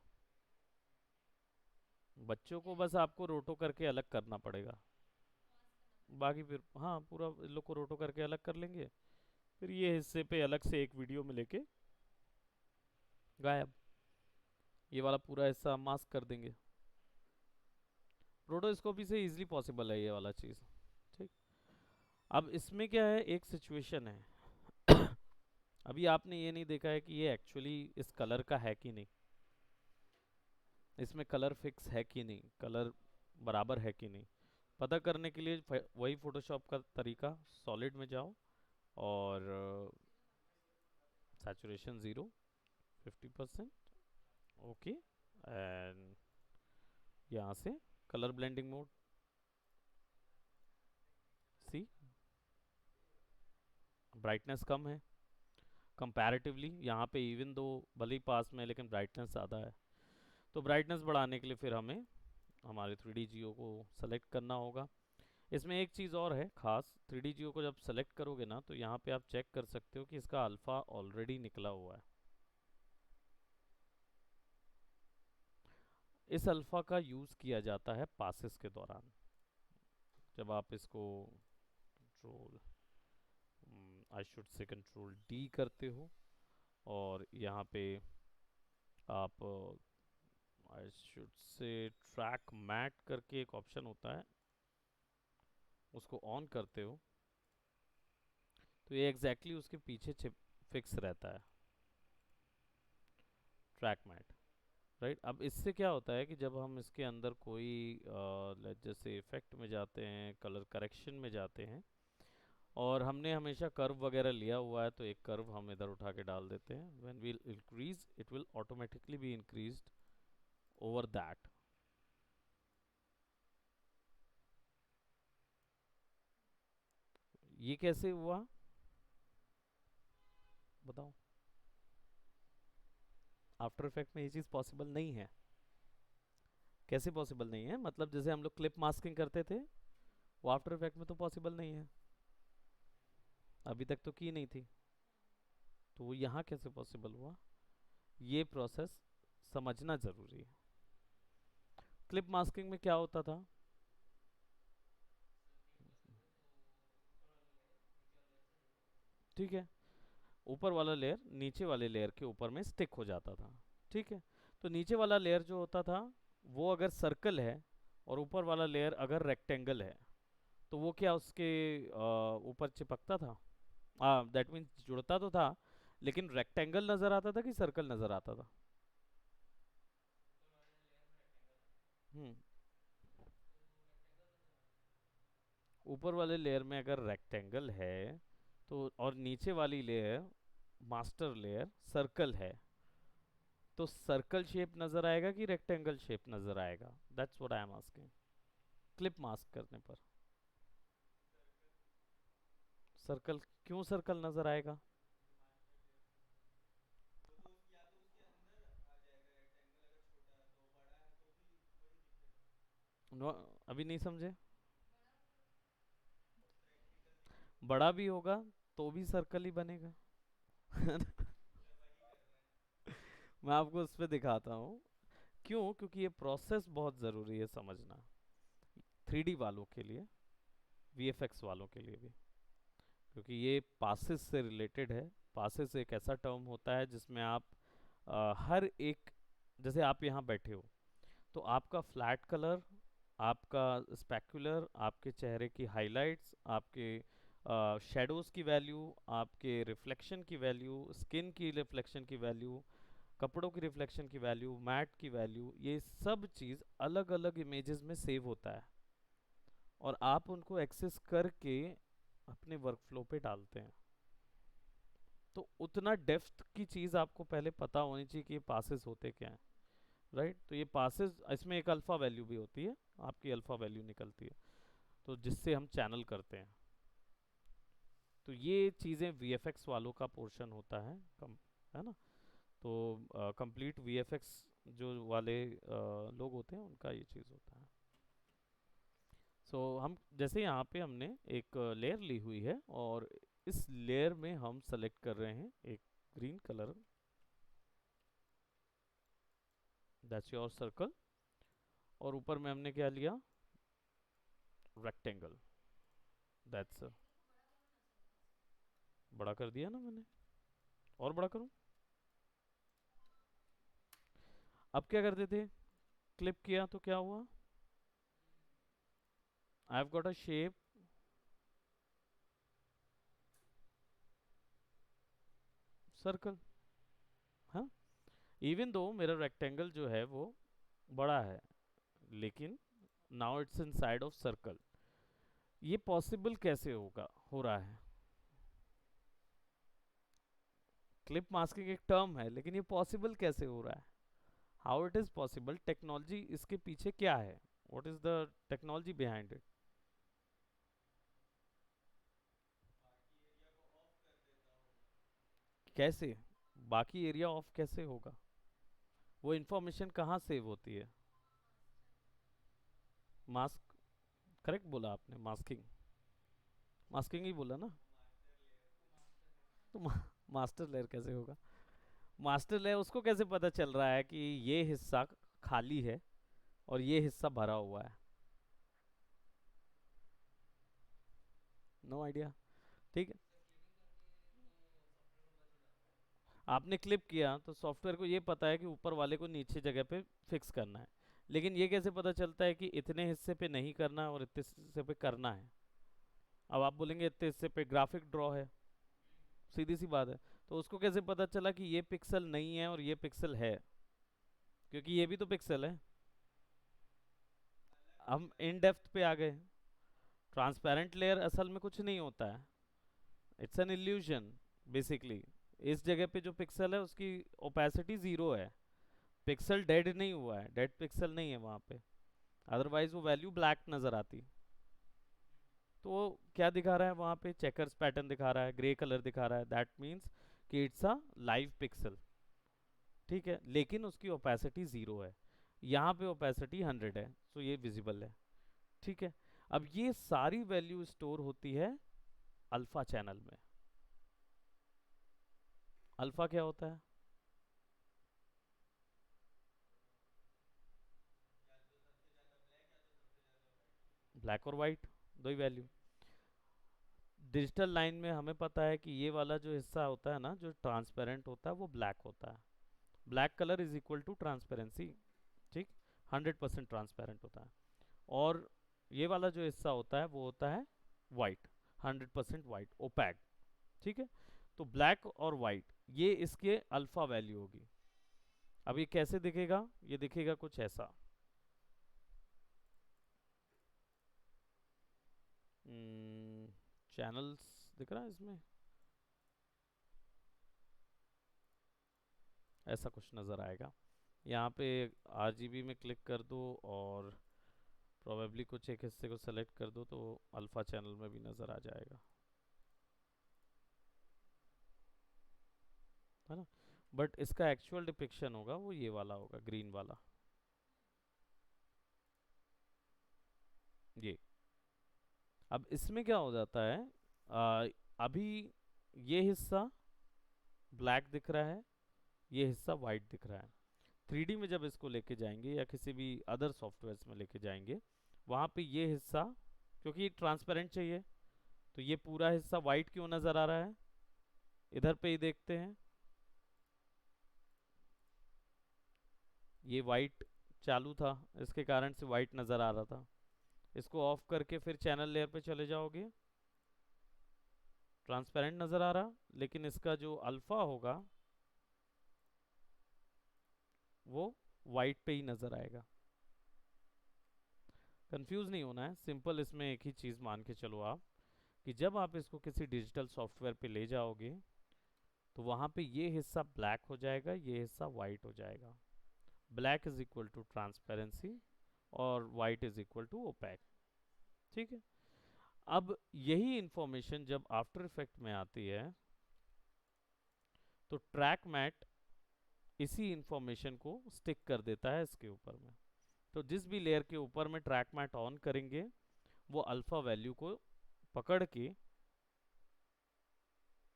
बच्चों को बस आपको रोटो करके अलग करना पड़ेगा। बाकी फिर हाँ, पूरा इन लोग को रोटो करके अलग कर लेंगे, फिर ये हिस्से पे अलग से एक वीडियो में लेके गायब, ये वाला पूरा हिस्सा मास्क कर देंगे। रोडोस्कोपी से इजीली पॉसिबल है ये वाला चीज़। ठीक, अब इसमें क्या है, एक सिचुएशन है अभी आपने ये नहीं देखा है कि ये एक्चुअली इस कलर का है कि नहीं, इसमें कलर फिक्स है कि नहीं, कलर बराबर है कि नहीं। पता करने के लिए वही फोटोशॉप का तरीका, सॉलिड में जाओ और सैचुरेशन 0, 50%, ओके, एंड यहाँ से कलर ब्लेंडिंग मोड, सी ब्राइटनेस कम है कंपैरेटिवली, यहाँ पे इवन दो भले ही पास में है लेकिन ब्राइटनेस ज़्यादा है। तो ब्राइटनेस बढ़ाने के लिए फिर हमें हमारे 3D जियो को सेलेक्ट करना होगा। इसमें एक चीज़ और है खास, 3D जियो को जब सेलेक्ट करोगे ना तो यहाँ पे आप चेक कर सकते हो कि इसका अल्फ़ा ऑलरेडी निकला हुआ है। इस अल्फ़ा का यूज़ किया जाता है पासेस के दौरान, जब आप इसको control I should say control D करते हो और यहाँ पे आप I should say track matte करके एक ऑप्शन होता है, उसको ऑन करते हो तो ये एग्जैक्टली उसके पीछे फिक्स रहता है, ट्रैक मैट, राइट। अब इससे क्या होता है कि जब हम इसके अंदर कोई जैसे इफेक्ट में जाते हैं, कलर करेक्शन में जाते हैं, और हमने हमेशा कर्व वगैरह लिया हुआ है तो एक कर्व हम इधर उठा के डाल देते हैं, when we increase it will automatically be increased over that. ये कैसे हुआ बताओ, आफ्टर इफेक्ट में ये चीज़ पॉसिबल नहीं है। कैसे पॉसिबल नहीं है, मतलब जैसे हम लोग क्लिप मास्किंग करते थे वो आफ्टर इफेक्ट में तो पॉसिबल नहीं है, अभी तक तो की नहीं थी, तो वो यहाँ कैसे पॉसिबल हुआ, ये प्रोसेस समझना ज़रूरी है। क्लिप मास्किंग में क्या होता था, ठीक है, ऊपर वाला लेयर नीचे वाले लेयर के ऊपर में स्टिक हो जाता था, ठीक है। तो नीचे वाला लेयर जो होता था वो अगर सर्कल है और ऊपर वाला लेयर अगर रेक्टेंगल है तो वो क्या उसके ऊपर चिपकता था, दैट मीन्स जुड़ता तो था, लेकिन रेक्टेंगल नज़र आता था कि सर्कल नज़र आता था। हम्म, ऊपर वाले लेयर में अगर रेक्टेंगल है तो और नीचे वाली लेयर मास्टर लेयर सर्कल है तो सर्कल शेप नज़र आएगा कि रेक्टेंगल शेप नज़र आएगा, that's what I am asking. Clip mask करने पर सर्कल, क्यों सर्कल नज़र आएगा, नो, अभी नहीं समझे, बड़ा भी होगा तो भी सर्कल ही बनेगा मैं आपको उस पर दिखाता हूँ क्यों, क्योंकि ये प्रोसेस बहुत ज़रूरी है समझना, 3D वालों के लिए, VFX वालों के लिए भी, क्योंकि ये पासेस से रिलेटेड है। पासेस एक ऐसा टर्म होता है जिसमें आप हर एक, जैसे आप यहाँ बैठे हो तो आपका फ्लैट कलर, आपका स्पेक्युलर, आपके चेहरे की हाइलाइट्स, आपके शेडोज़ की वैल्यू, आपके रिफ्लेक्शन की वैल्यू, स्किन की रिफ्लेक्शन की वैल्यू, कपड़ों की रिफ्लेक्शन की वैल्यू, मैट की वैल्यू, ये सब चीज़ अलग अलग इमेजेस में सेव होता है और आप उनको एक्सेस करके अपने वर्कफ्लो पे डालते हैं। तो उतना डेप्थ की चीज़ आपको पहले पता होनी चाहिए कि ये पासेस होते क्या हैं, राइट। तो ये पासेस, इसमें एक अल्फ़ा वैल्यू भी होती है, आपकी अल्फ़ा वैल्यू निकलती है तो जिससे हम चैनल करते हैं। तो ये चीज़ें VFX वालों का पोर्शन होता है, कम है ना। तो कंप्लीट VFX जो वाले लोग होते हैं उनका ये चीज़ होता है। हम जैसे यहाँ पे हमने एक लेयर ली हुई है और इस लेयर में हम सेलेक्ट कर रहे हैं एक green colour, that's your circle, और ऊपर में हमने क्या लिया, रेक्टेंगल, दैट्स बड़ा कर दिया ना मैंने, और बड़ा करूं? अब क्या करते थे, क्लिप किया तो क्या हुआ, I have got a shape circle. हाँ, इवन दो मेरा रेक्टेंगल जो है वो बड़ा है, लेकिन now it's inside of circle. ये पॉसिबल कैसे होगा, हो रहा है? क्लिप मास्किंग एक टर्म है, लेकिन ये पॉसिबल कैसे हो रहा है? How it is possible, technology इसके पीछे क्या है, what is the technology behind it? कैसे बाकी एरिया ऑफ कैसे होगा? वो इंफॉर्मेशन कहाँ सेव होती है? मास्क, करेक्ट बोला आपने, मास्किंग, मास्किंग ही बोला ना। तो मास्टर लेयर कैसे होगा? मास्टर लेयर उसको कैसे पता चल रहा है कि ये हिस्सा खाली है और ये हिस्सा भरा हुआ है? No idea. ठीक है, आपने क्लिप किया तो सॉफ्टवेयर को ये पता है कि ऊपर वाले को नीचे जगह पे फिक्स करना है, लेकिन ये कैसे पता चलता है कि इतने हिस्से पे नहीं करना है और इतने हिस्से पे करना है? अब आप बोलेंगे इतने हिस्से पे ग्राफिक ड्रॉ है, सीधी सी बात है। तो उसको कैसे पता चला कि ये पिक्सल नहीं है और ये पिक्सल है? क्योंकि ये भी तो पिक्सल है। हम इन डेप्थ पे आ गए। ट्रांसपेरेंट लेयर असल में कुछ नहीं होता है, इट्स एन इल्यूजन बेसिकली। इस जगह पे जो पिक्सल है उसकी ओपेसिटी जीरो है, पिक्सल डेड नहीं हुआ है, डेड पिक्सल नहीं है वहाँ पे, अदरवाइज वो वैल्यू ब्लैक नज़र आती। तो वो क्या दिखा रहा है वहाँ पे, चेकर्स पैटर्न दिखा रहा है, ग्रे कलर दिखा रहा है, दैट मीन्स कि इट्स अ लाइव पिक्सल। ठीक है, लेकिन उसकी ओपेसिटी ज़ीरो है, यहाँ पे ओपेसिटी 100 है, सो ये विजिबल है। ठीक है, अब ये सारी वैल्यू स्टोर होती है अल्फा चैनल में। अल्फा क्या होता है? ब्लैक और वाइट, दो ही वैल्यू। डिजिटल लाइन में हमें पता है कि ये वाला जो हिस्सा होता है ना, जो ट्रांसपेरेंट होता है, वो ब्लैक होता है। Black colour is equal to transparency. ठीक, 100% ट्रांसपेरेंट होता है। और ये वाला जो हिस्सा होता है वो होता है वाइट, 100% वाइट, ओपैक। ठीक है, तो ब्लैक और वाइट ये इसके अल्फा वैल्यू होगी। अब ये कैसे दिखेगा, ये दिखेगा कुछ ऐसा। चैनल्स दिख रहा है इसमें, ऐसा कुछ नज़र आएगा। यहाँ पे RGB में क्लिक कर दो और प्रोबेबली कुछ एक हिस्से को सेलेक्ट कर दो तो अल्फा चैनल में भी नज़र आ जाएगा, है ना? बट इसका एक्चुअल डिपिक्शन होगा वो ये वाला होगा, ग्रीन वाला, ये। अब इसमें क्या हो जाता है, आ, अभी ये हिस्सा ब्लैक दिख रहा है, ये हिस्सा वाइट दिख रहा है। 3D में जब इसको लेके जाएंगे या किसी भी अदर सॉफ्टवेयर्स में लेके जाएंगे, वहाँ पे ये हिस्सा, क्योंकि ट्रांसपेरेंट चाहिए, तो ये पूरा हिस्सा वाइट क्यों नज़र आ रहा है? इधर पे ही देखते हैं, ये वाइट चालू था, इसके कारण से वाइट नज़र आ रहा था। इसको ऑफ करके फिर चैनल लेयर पे चले जाओगे, ट्रांसपेरेंट नज़र आ रहा, लेकिन इसका जो अल्फा होगा वो वाइट पे ही नज़र आएगा। कंफ्यूज नहीं होना है, सिंपल इसमें एक ही चीज़ मान के चलो आप, कि जब आप इसको किसी डिजिटल सॉफ्टवेयर पे ले जाओगे तो वहाँ पे ये हिस्सा ब्लैक हो जाएगा, ये हिस्सा वाइट हो जाएगा। Black is equal to transparency और white is equal to opaque. ठीक है, अब यही इंफॉर्मेशन जब आफ्टर इफेक्ट में आती है तो ट्रैक मैट इसी इंफॉर्मेशन को स्टिक कर देता है इसके ऊपर में। तो जिस भी लेयर के ऊपर में ट्रैक मैट ऑन करेंगे वो अल्फा वैल्यू को पकड़ के,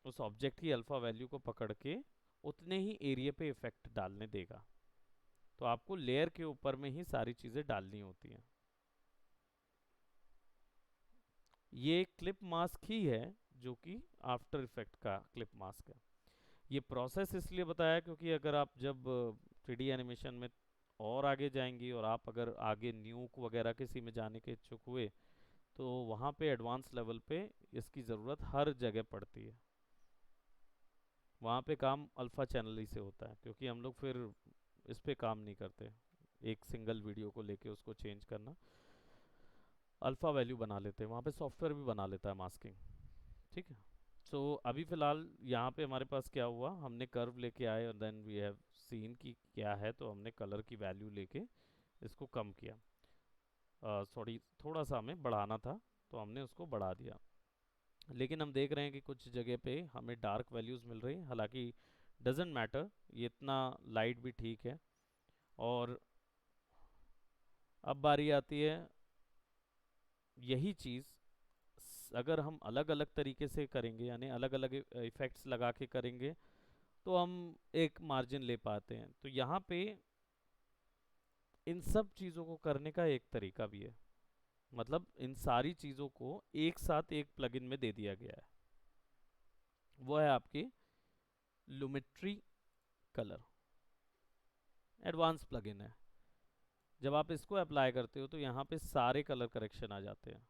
उस ऑब्जेक्ट की अल्फा वैल्यू को पकड़ के उतने ही एरिया पे इफेक्ट डालने देगा। तो आपको लेयर के ऊपर में ही सारी चीज़ें डालनी होती हैं। ये क्लिप मास्क ही है जो कि आफ्टर इफेक्ट का क्लिप मास्क है। ये प्रोसेस इसलिए बताया क्योंकि अगर आप जब 3D एनिमेशन में और आगे जाएंगी और आप अगर आगे न्यूक वगैरह किसी में जाने के इच्छुक हुए तो वहाँ पे एडवांस लेवल पे इसकी ज़रूरत हर जगह पड़ती है। वहाँ पे काम अल्फ़ा चैनल ही से होता है, क्योंकि हम लोग फिर इस पे काम नहीं करते, एक सिंगल वीडियो को लेके उसको चेंज करना। अल्फ़ा वैल्यू बना लेते हैं, वहाँ पे सॉफ्टवेयर भी बना लेता है मास्किंग। ठीक है। सो अभी फ़िलहाल यहाँ पे हमारे पास क्या हुआ, हमने कर्व लेके आए और देन वी हैव सीन की क्या है, तो हमने कलर की वैल्यू लेके इसको कम किया। सॉरी, थोड़ा सा हमें बढ़ाना था तो हमने उसको बढ़ा दिया। लेकिन हम देख रहे हैं कि कुछ जगह पे हमें डार्क वैल्यूज़ मिल रही हैं, हालांकि डजेंट मैटर, ये इतना लाइट भी ठीक है। और अब बारी आती है, यही चीज़ अगर हम अलग अलग तरीके से करेंगे, यानी अलग अलग इफ़ेक्ट्स लगा के करेंगे, तो हम एक मार्जिन ले पाते हैं। तो यहाँ पे इन सब चीज़ों को करने का एक तरीका भी है, मतलब इन सारी चीज़ों को एक साथ एक प्लगइन में दे दिया गया है। वो है आपकी लुमेट्री कलर, एडवांस प्लगइन है। जब आप इसको अप्लाई करते हो तो यहाँ पे सारे कलर करेक्शन आ जाते हैं।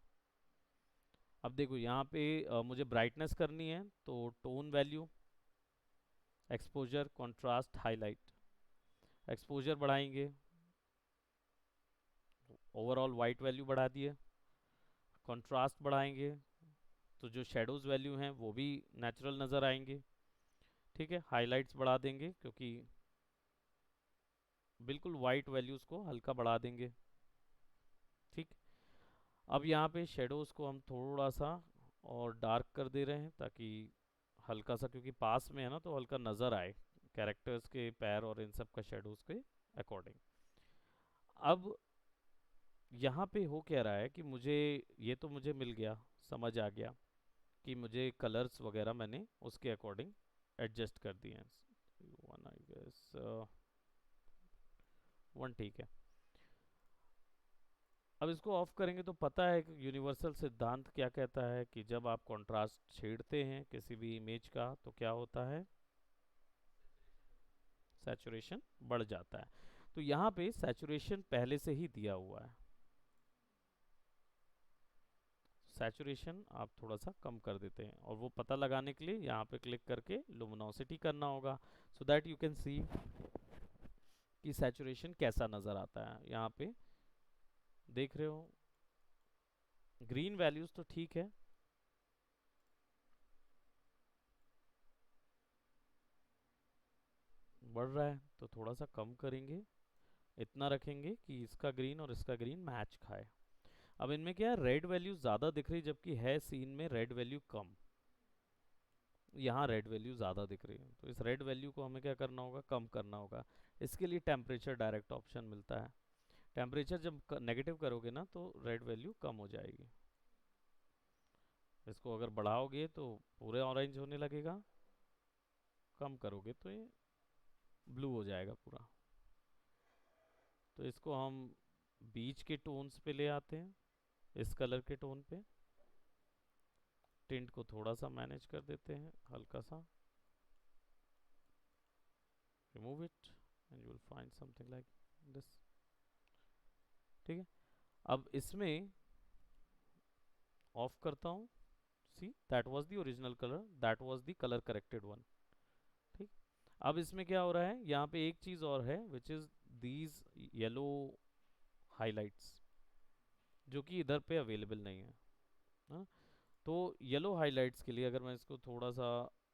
अब देखो यहाँ पे मुझे ब्राइटनेस करनी है, तो tone value, exposure, contrast, highlight. Exposure बढ़ाएंगे, ओवरऑल वाइट वैल्यू बढ़ा दिए। कंट्रास्ट बढ़ाएंगे तो जो शेडोज़ वैल्यू हैं वो भी नेचुरल नज़र आएंगे। ठीक है। हाइलाइट्स बढ़ा देंगे, क्योंकि बिल्कुल वाइट वैल्यूज़ को हल्का बढ़ा देंगे। ठीक। अब यहाँ पे शेडोज़ को हम थोड़ा सा और डार्क कर दे रहे हैं, ताकि हल्का सा, क्योंकि पास में है ना, तो हल्का नज़र आए कैरेक्टर्स के पैर और इन सब का शेडोज़ के अकॉर्डिंग। अब यहाँ पे हो क्या रहा है कि मुझे, ये तो मुझे मिल गया, समझ आ गया कि मुझे कलर्स वगैरह मैंने उसके अकॉर्डिंग एडजस्ट कर दिए हैं। वन आई गेस, वन ठीक है। अब इसको ऑफ करेंगे तो पता है कि यूनिवर्सल सिद्धांत क्या कहता है कि जब आप कंट्रास्ट छेड़ते हैं किसी भी इमेज का तो क्या होता है, सैचुरेशन बढ़ जाता है। तो यहाँ पे सैचुरेशन पहले से ही दिया हुआ है, सैचुरेशन आप थोड़ा सा कम कर देते हैं, और वो पता लगाने के लिए यहाँ पे क्लिक करके लुमिनोसिटी करना होगा, सो दैट यू कैन सी कि सैचुरेशन कैसा नज़र आता है। यहाँ पे देख रहे हो ग्रीन वैल्यूज़ तो ठीक है, बढ़ रहा है तो थोड़ा सा कम करेंगे, इतना रखेंगे कि इसका ग्रीन और इसका ग्रीन मैच खाए। अब इनमें क्या है, रेड वैल्यू ज़्यादा दिख रही, जबकि है सीन में रेड वैल्यू कम। यहाँ रेड वैल्यू ज़्यादा दिख रही है, तो इस रेड वैल्यू को हमें क्या करना होगा, कम करना होगा। इसके लिए टेम्परेचर डायरेक्ट ऑप्शन मिलता है। टेम्परेचर जब नेगेटिव करोगे ना तो रेड वैल्यू कम हो जाएगी। इसको अगर बढ़ाओगे तो पूरे ऑरेंज होने लगेगा, कम करोगे तो ये ब्लू हो जाएगा पूरा। तो इसको हम बीच के टोन्स पे ले आते हैं, इस कलर के टोन पे। टिंट को थोड़ा सा मैनेज कर देते हैं, हल्का सा, remove it and you will find something like this. ठीक है। अब इसमें ऑफ करता हूँ, see that was the original colour, that was the colour corrected one. ठीक। अब इसमें क्या हो रहा है, यहाँ पे एक चीज़ और है, which is these yellow highlights, जो कि इधर पे अवेलेबल नहीं है। हाँ? तो येलो हाइलाइट्स के लिए अगर मैं इसको थोड़ा सा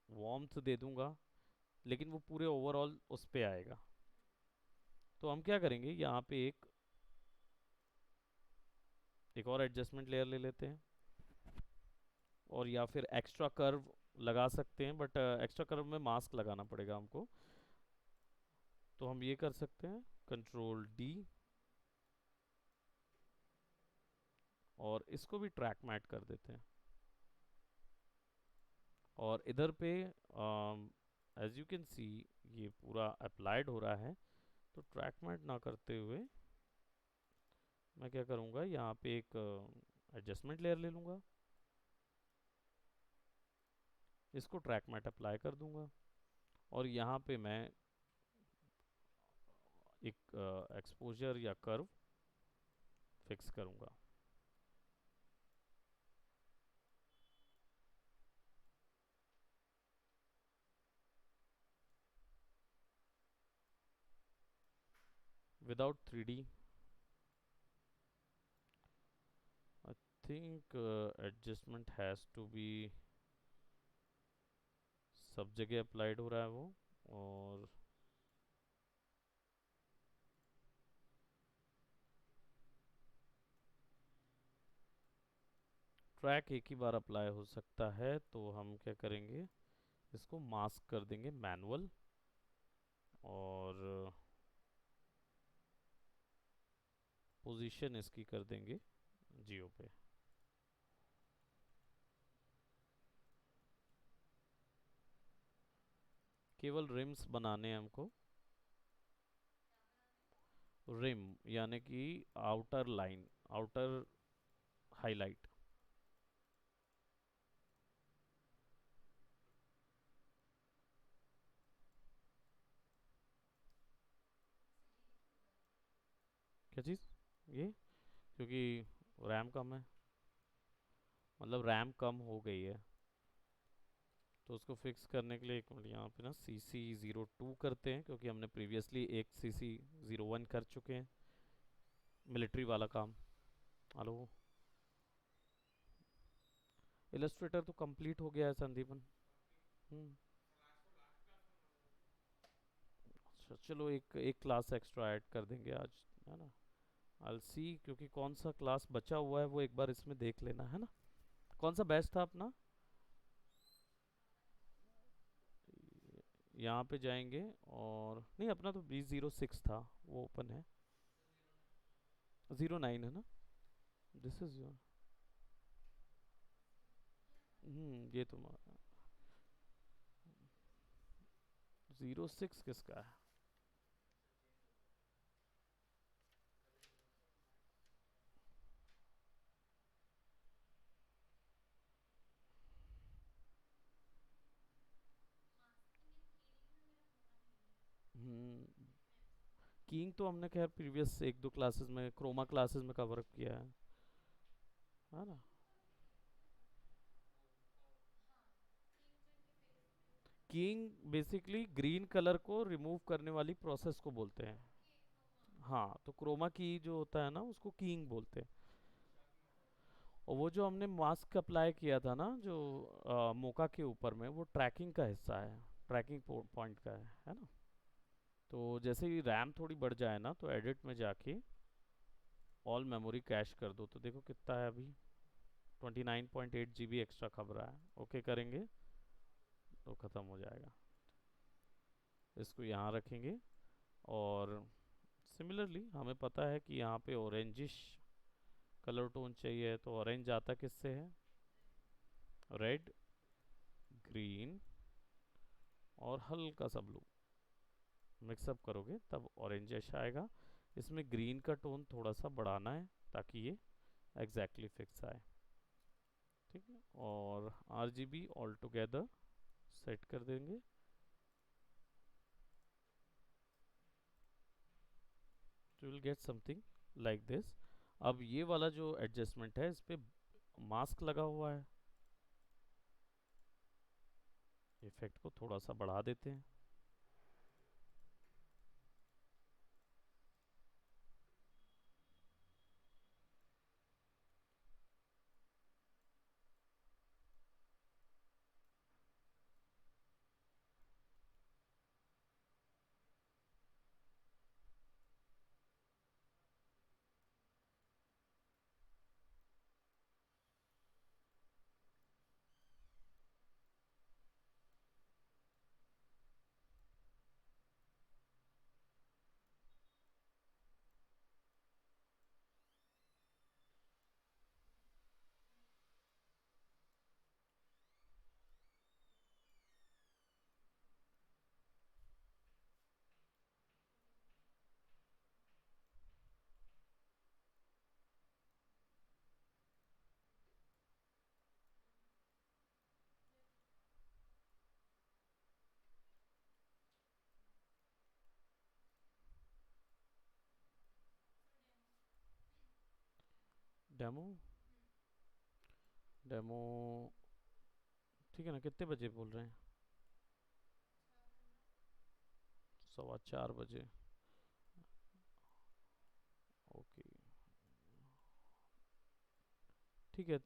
वार्मथ दे दूंगा, लेकिन वो पूरे ओवरऑल उस पे आएगा, तो हम क्या करेंगे, यहाँ पे एक और एडजस्टमेंट लेयर ले लेते हैं, और या फिर एक्स्ट्रा कर्व लगा सकते हैं, बट एक्स्ट्रा कर्व में मास्क लगाना पड़ेगा हमको। तो हम ये कर सकते हैं, कंट्रोल डी, और इसको भी ट्रैक मैट कर देते हैं। और इधर पे एज यू कैन सी ये पूरा अप्लाइड हो रहा है, तो ट्रैक मैट ना करते हुए मैं क्या करूँगा, यहाँ पे एक एडजस्टमेंट लेयर ले लूँगा, इसको ट्रैक मैट अप्लाई कर दूंगा और यहाँ पे मैं एक एक्सपोजर या कर्व फिक्स करूंगा। without 3D I think adjustment has to be सब जगह अप्लाइड हो रहा है वो। और ट्रैक एक ही बार अप्लाई हो सकता है, तो हम क्या करेंगे, इसको मास्क कर देंगे मैनुअल और पोजीशन इसकी कर देंगे जियो पे। केवल रिम्स बनाने हैं हमको, रिम यानी कि आउटर लाइन, आउटर हाईलाइट। क्या चीज़? ये क्योंकि रैम कम है, मतलब रैम कम हो गई है, तो उसको फिक्स करने के लिए एक मिनट यहाँ पे ना CC02 करते हैं, क्योंकि हमने प्रीवियसली एक CC01 कर चुके हैं मिलिट्री वाला काम। हेलो, इलस्ट्रेटर तो कंप्लीट हो गया है संदीपन। हम्म, अच्छा चलो एक एक क्लास एक्स्ट्रा ऐड कर देंगे आज, है ना। I'll see, क्योंकि कौन सा क्लास बचा हुआ है वो एक बार इसमें देख लेना, है ना। कौन सा बेस्ट था अपना, यहाँ पे जाएंगे और नहीं, अपना तो B06 था, वो ओपन है। 09 है ना, दिस इज योर। ये तुम्हारा 06 किसका है? कीइंग तो हमने खैर प्रीवियस एक दो क्लासेस में, क्रोमा क्लासेस में कवर किया है ना। कीइंग बेसिकली ग्रीन कलर को रिमूव करने वाली प्रोसेस को बोलते हैं। हाँ, तो क्रोमा की जो होता है ना, उसको कीइंग बोलते हैं। और वो जो हमने मास्क अप्लाई किया था ना, जो मोका के ऊपर में, वो ट्रैकिंग का हिस्सा है, ट्रैकिंग पॉइंट का है ना। तो जैसे ही रैम थोड़ी बढ़ जाए ना, तो एडिट में जाके ऑल मेमोरी कैश कर दो, तो देखो कितना है अभी, 29.8 GB एक्स्ट्रा खब रहा है। ओके करेंगे तो ख़त्म हो जाएगा। इसको यहाँ रखेंगे और सिमिलरली हमें पता है कि यहाँ पे ऑरेंजिश कलर टोन चाहिए, तो ऑरेंज आता किससे है, रेड, ग्रीन और हल्का सा ब्लू मिक्सअप करोगे तब ऑरेंजिश आएगा। इसमें ग्रीन का टोन थोड़ा सा बढ़ाना है ताकि ये एग्जैक्टली फिक्स आए, ठीक है। और RGB ऑल टुगेदर सेट कर देंगे। तो will get something like this. अब ये वाला जो एडजस्टमेंट है, इस पे मास्क लगा हुआ है, इफेक्ट को थोड़ा सा बढ़ा देते हैं। डेमो डेमो ठीक है ना, कितने बजे बोल रहे हैं? 4:15 बजे। ओके ठीक है,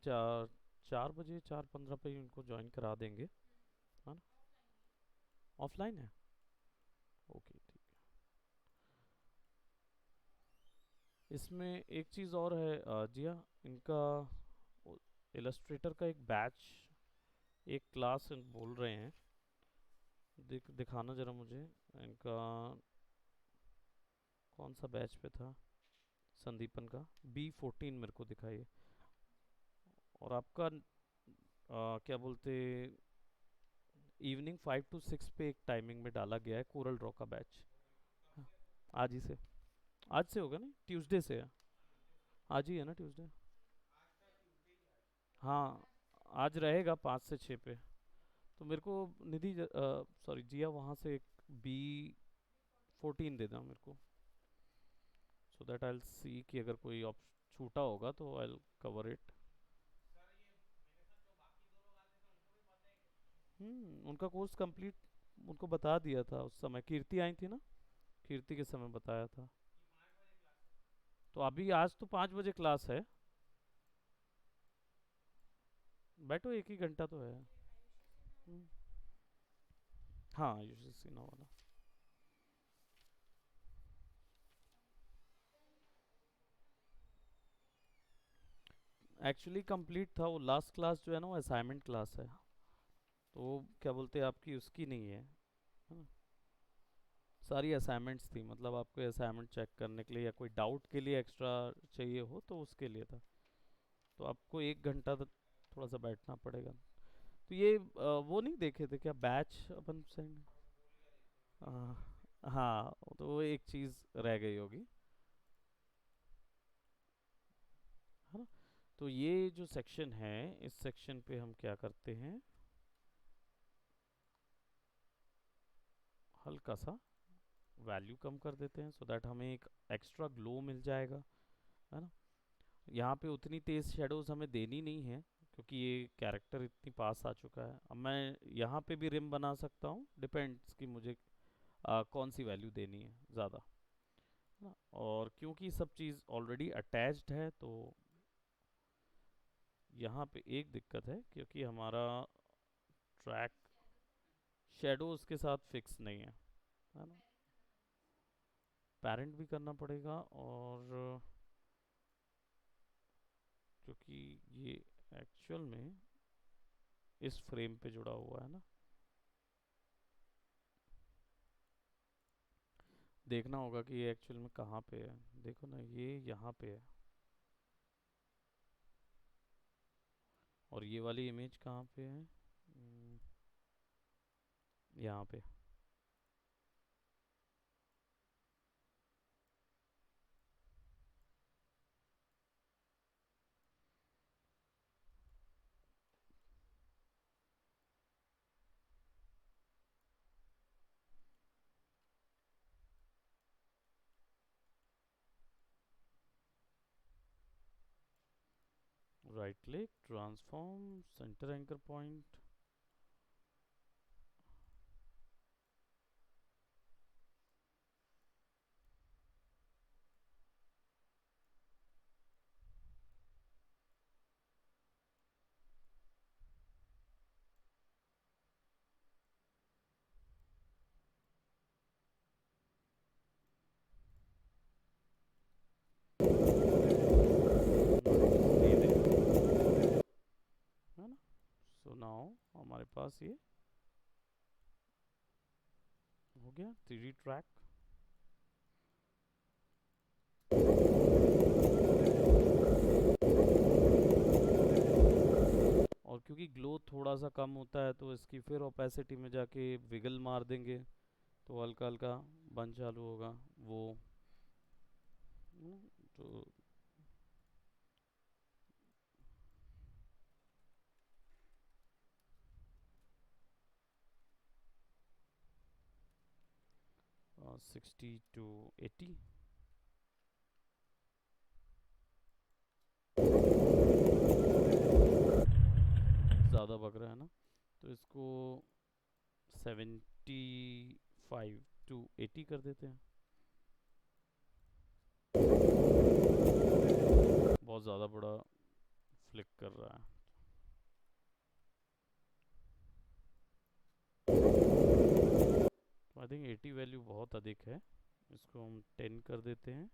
4 बजे 4:15 पे ही उनको ज्वाइन करा देंगे, है ना? ऑफलाइन है? ओके ठीक है। इसमें एक चीज़ और है जिया, इनका इलस्ट्रेटर का एक बैच, एक क्लास बोल रहे हैं, दिखाना ज़रा मुझे इनका कौन सा बैच पे था, संदीपन का B14 मेरे को दिखाइए। और आपका क्या बोलते, इवनिंग 5 to 6 पे एक टाइमिंग में डाला गया है कोरल ड्रॉ का बैच। हाँ, आज ही से, आज से होगा नहीं, ट्यूसडे से है, आज ही है ना ट्यूसडे? हाँ आज रहेगा 5 से 6 पे। तो मेरे को निधि सॉरी जिया वहाँ से एक B14 दे देना मेरे को, so that I will see कि अगर कोई छूटा होगा तो आई विल कवर इट। उनका कोर्स कंप्लीट उनको बता दिया था उस समय, कीर्ति आई थी ना, कीर्ति के समय बताया था। तो अभी आज तो 5 बजे क्लास है, बैठो, एक ही घंटा तो है। हम्म, हाँ आयुषी सिन्हा वाला। एक्चुअली कंप्लीट था वो, लास्ट क्लास जो है ना वो असाइनमेंट क्लास है, तो वो क्या बोलते हैं आपकी उसकी नहीं है ना? सारी असाइनमेंट्स थी, मतलब आपको असाइनमेंट चेक करने के लिए या कोई डाउट के लिए एक्स्ट्रा चाहिए हो तो उसके लिए था। तो आपको 1 घंटा तक थोड़ा सा बैठना पड़ेगा। तो ये वो नहीं देखे थे क्या बैच अपन सेंड? हाँ तो वो एक चीज़ रह गई होगी, है ना? तो ये जो सेक्शन है, इस सेक्शन पे हम क्या करते हैं, हल्का सा वैल्यू कम कर देते हैं, सो दैट हमें एक एक्स्ट्रा ग्लो मिल जाएगा, है ना? यहाँ पे उतनी तेज़ शेडोज़ हमें देनी नहीं है, क्योंकि ये कैरेक्टर इतनी पास आ चुका है। अब मैं यहाँ पे भी रिम बना सकता हूँ, डिपेंड्स कि मुझे कौन सी वैल्यू देनी है ज़्यादा, है ना? और क्योंकि सब चीज़ ऑलरेडी अटैच्ड है, तो यहाँ पे एक दिक्कत है, क्योंकि हमारा ट्रैक शेडो उसके साथ फिक्स नहीं है ना? पेरेंट भी करना पड़ेगा, और क्योंकि ये एक्चुअल में इस फ्रेम पे जुड़ा हुआ है ना, देखना होगा कि ये एक्चुअल में कहाँ पे है। देखो ना, ये यहाँ पे है, और ये वाली इमेज कहाँ पे है? यहाँ पे। Right click, transform, centre anchor point, है ना? सो नाउ हमारे पास ये हो गया 3D ट्रैक। और क्योंकि ग्लो थोड़ा सा कम होता है, तो इसकी फिर ओपेसिटी में जाके विगल मार देंगे, तो हल्का हल्का बन चालू होगा वो, तो 60 to 80। टपक रहा है ना, तो इसको 75 to 80 कर देते हैं। बहुत ज़्यादा बड़ा फ्लिक कर रहा है। आई थिंक 80 वैल्यू बहुत अधिक है, इसको हम 10 कर देते हैं।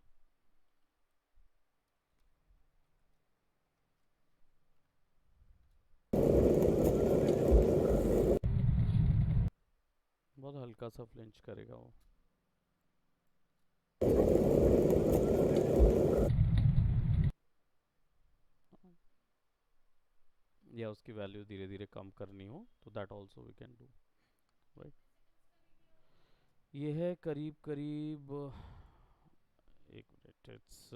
बहुत हल्का सा फ्लिंच करेगा वो। या उसकी वैल्यू धीरे धीरे कम करनी हो तो that also we can do, right. ये है करीब करीब 1 मिनट, इट्स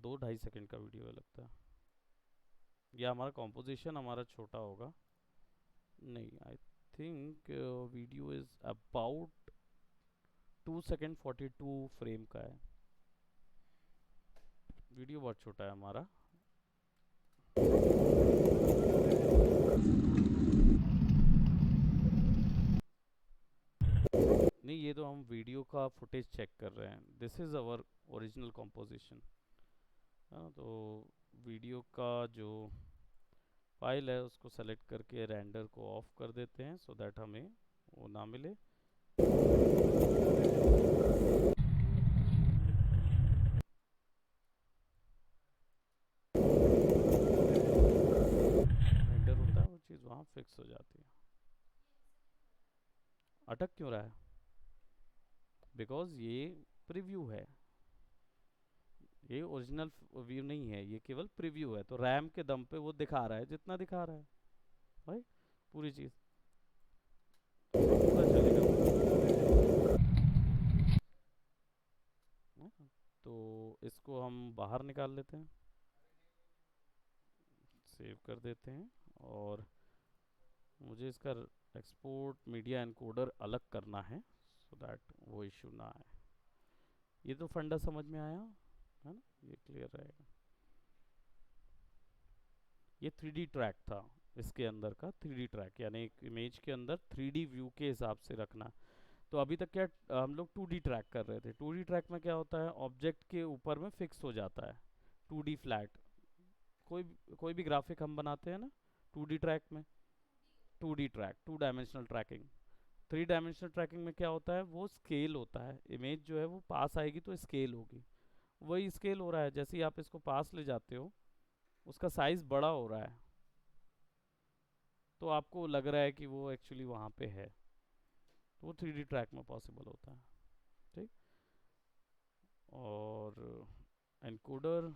2-2.5 सेकंड का वीडियो है लगता है। या हमारा कॉम्पोजिशन हमारा छोटा होगा, नहीं I think video is about 2 second 42 frame का है। वीडियो बहुत छोटा है हमारा। नहीं, ये तो हम वीडियो का फुटेज चेक कर रहे हैं। This is our original composition, तो वीडियो का जो फाइल है उसको सेलेक्ट करके रेंडर को ऑफ कर देते हैं सो दैट हमें वो ना मिले। रेंडर होता है वो चीज़ वहाँ फिक्स हो जाती है। अटक क्यों रहा है? बिकॉज ये प्रीव्यू है, ये ओरिजिनल व्यू नहीं है, ये केवल प्रीव्यू है। तो रैम के दम पे वो दिखा रहा है जितना दिखा रहा है, राइट, पूरी चीज़ पूरा चलेगा। तो इसको हम बाहर निकाल लेते हैं, सेव कर देते हैं, और मुझे इसका एक्सपोर्ट मीडिया एनकोडर अलग करना है सो दैट वो इशू ना आए। ये तो फंडा समझ में आया है ना, ये क्लियर रहेगा। ये 3D ट्रैक था, इसके अंदर का 3D ट्रैक, यानी एक इमेज के अंदर 3D व्यू के हिसाब से रखना। तो अभी तक क्या हम लोग 2D ट्रैक कर रहे थे। 2D ट्रैक में क्या होता है, ऑब्जेक्ट के ऊपर में फिक्स हो जाता है 2D फ्लैट। कोई भी ग्राफिक हम बनाते हैं ना 2D ट्रैक में, 2D track 2 dimensional tracking. 3 dimensional tracking में क्या होता है, वो स्केल होता है। इमेज जो है वो पास आएगी तो स्केल होगी, वही स्केल हो रहा है। जैसे ही आप इसको पास ले जाते हो उसका साइज बड़ा हो रहा है, तो आपको लग रहा है कि वो एक्चुअली वहाँ पे है। तो वो 3D ट्रैक में पॉसिबल होता है, ठीक। और एनकोडर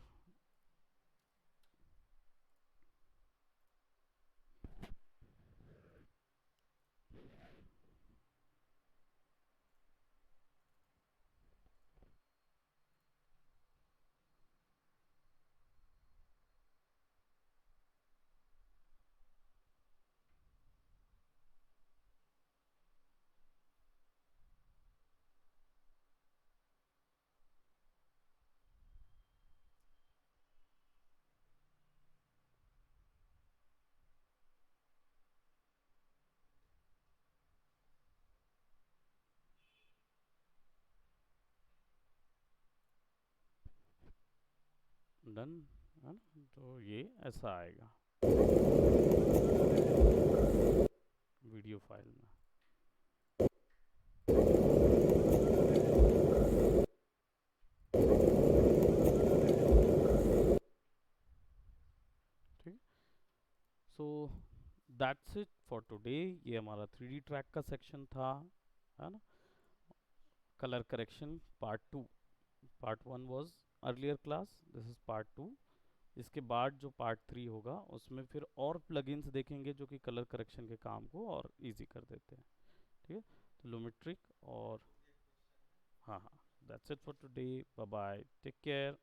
डन है ना, तो ये ऐसा आएगा वीडियो फाइल में। ठीक, so that's it for today. ये हमारा 3D ट्रैक का सेक्शन था, है ना। Colour correction part 2, part 1 was earlier class, this is part 2। इसके बाद जो पार्ट 3 होगा उसमें फिर और प्लगइन्स देखेंगे जो कि कलर करेक्शन के काम को और इजी कर देते हैं, ठीक है। तो लुमेट्रिक और हाँ हाँ, that's it for today, bye bye, take care.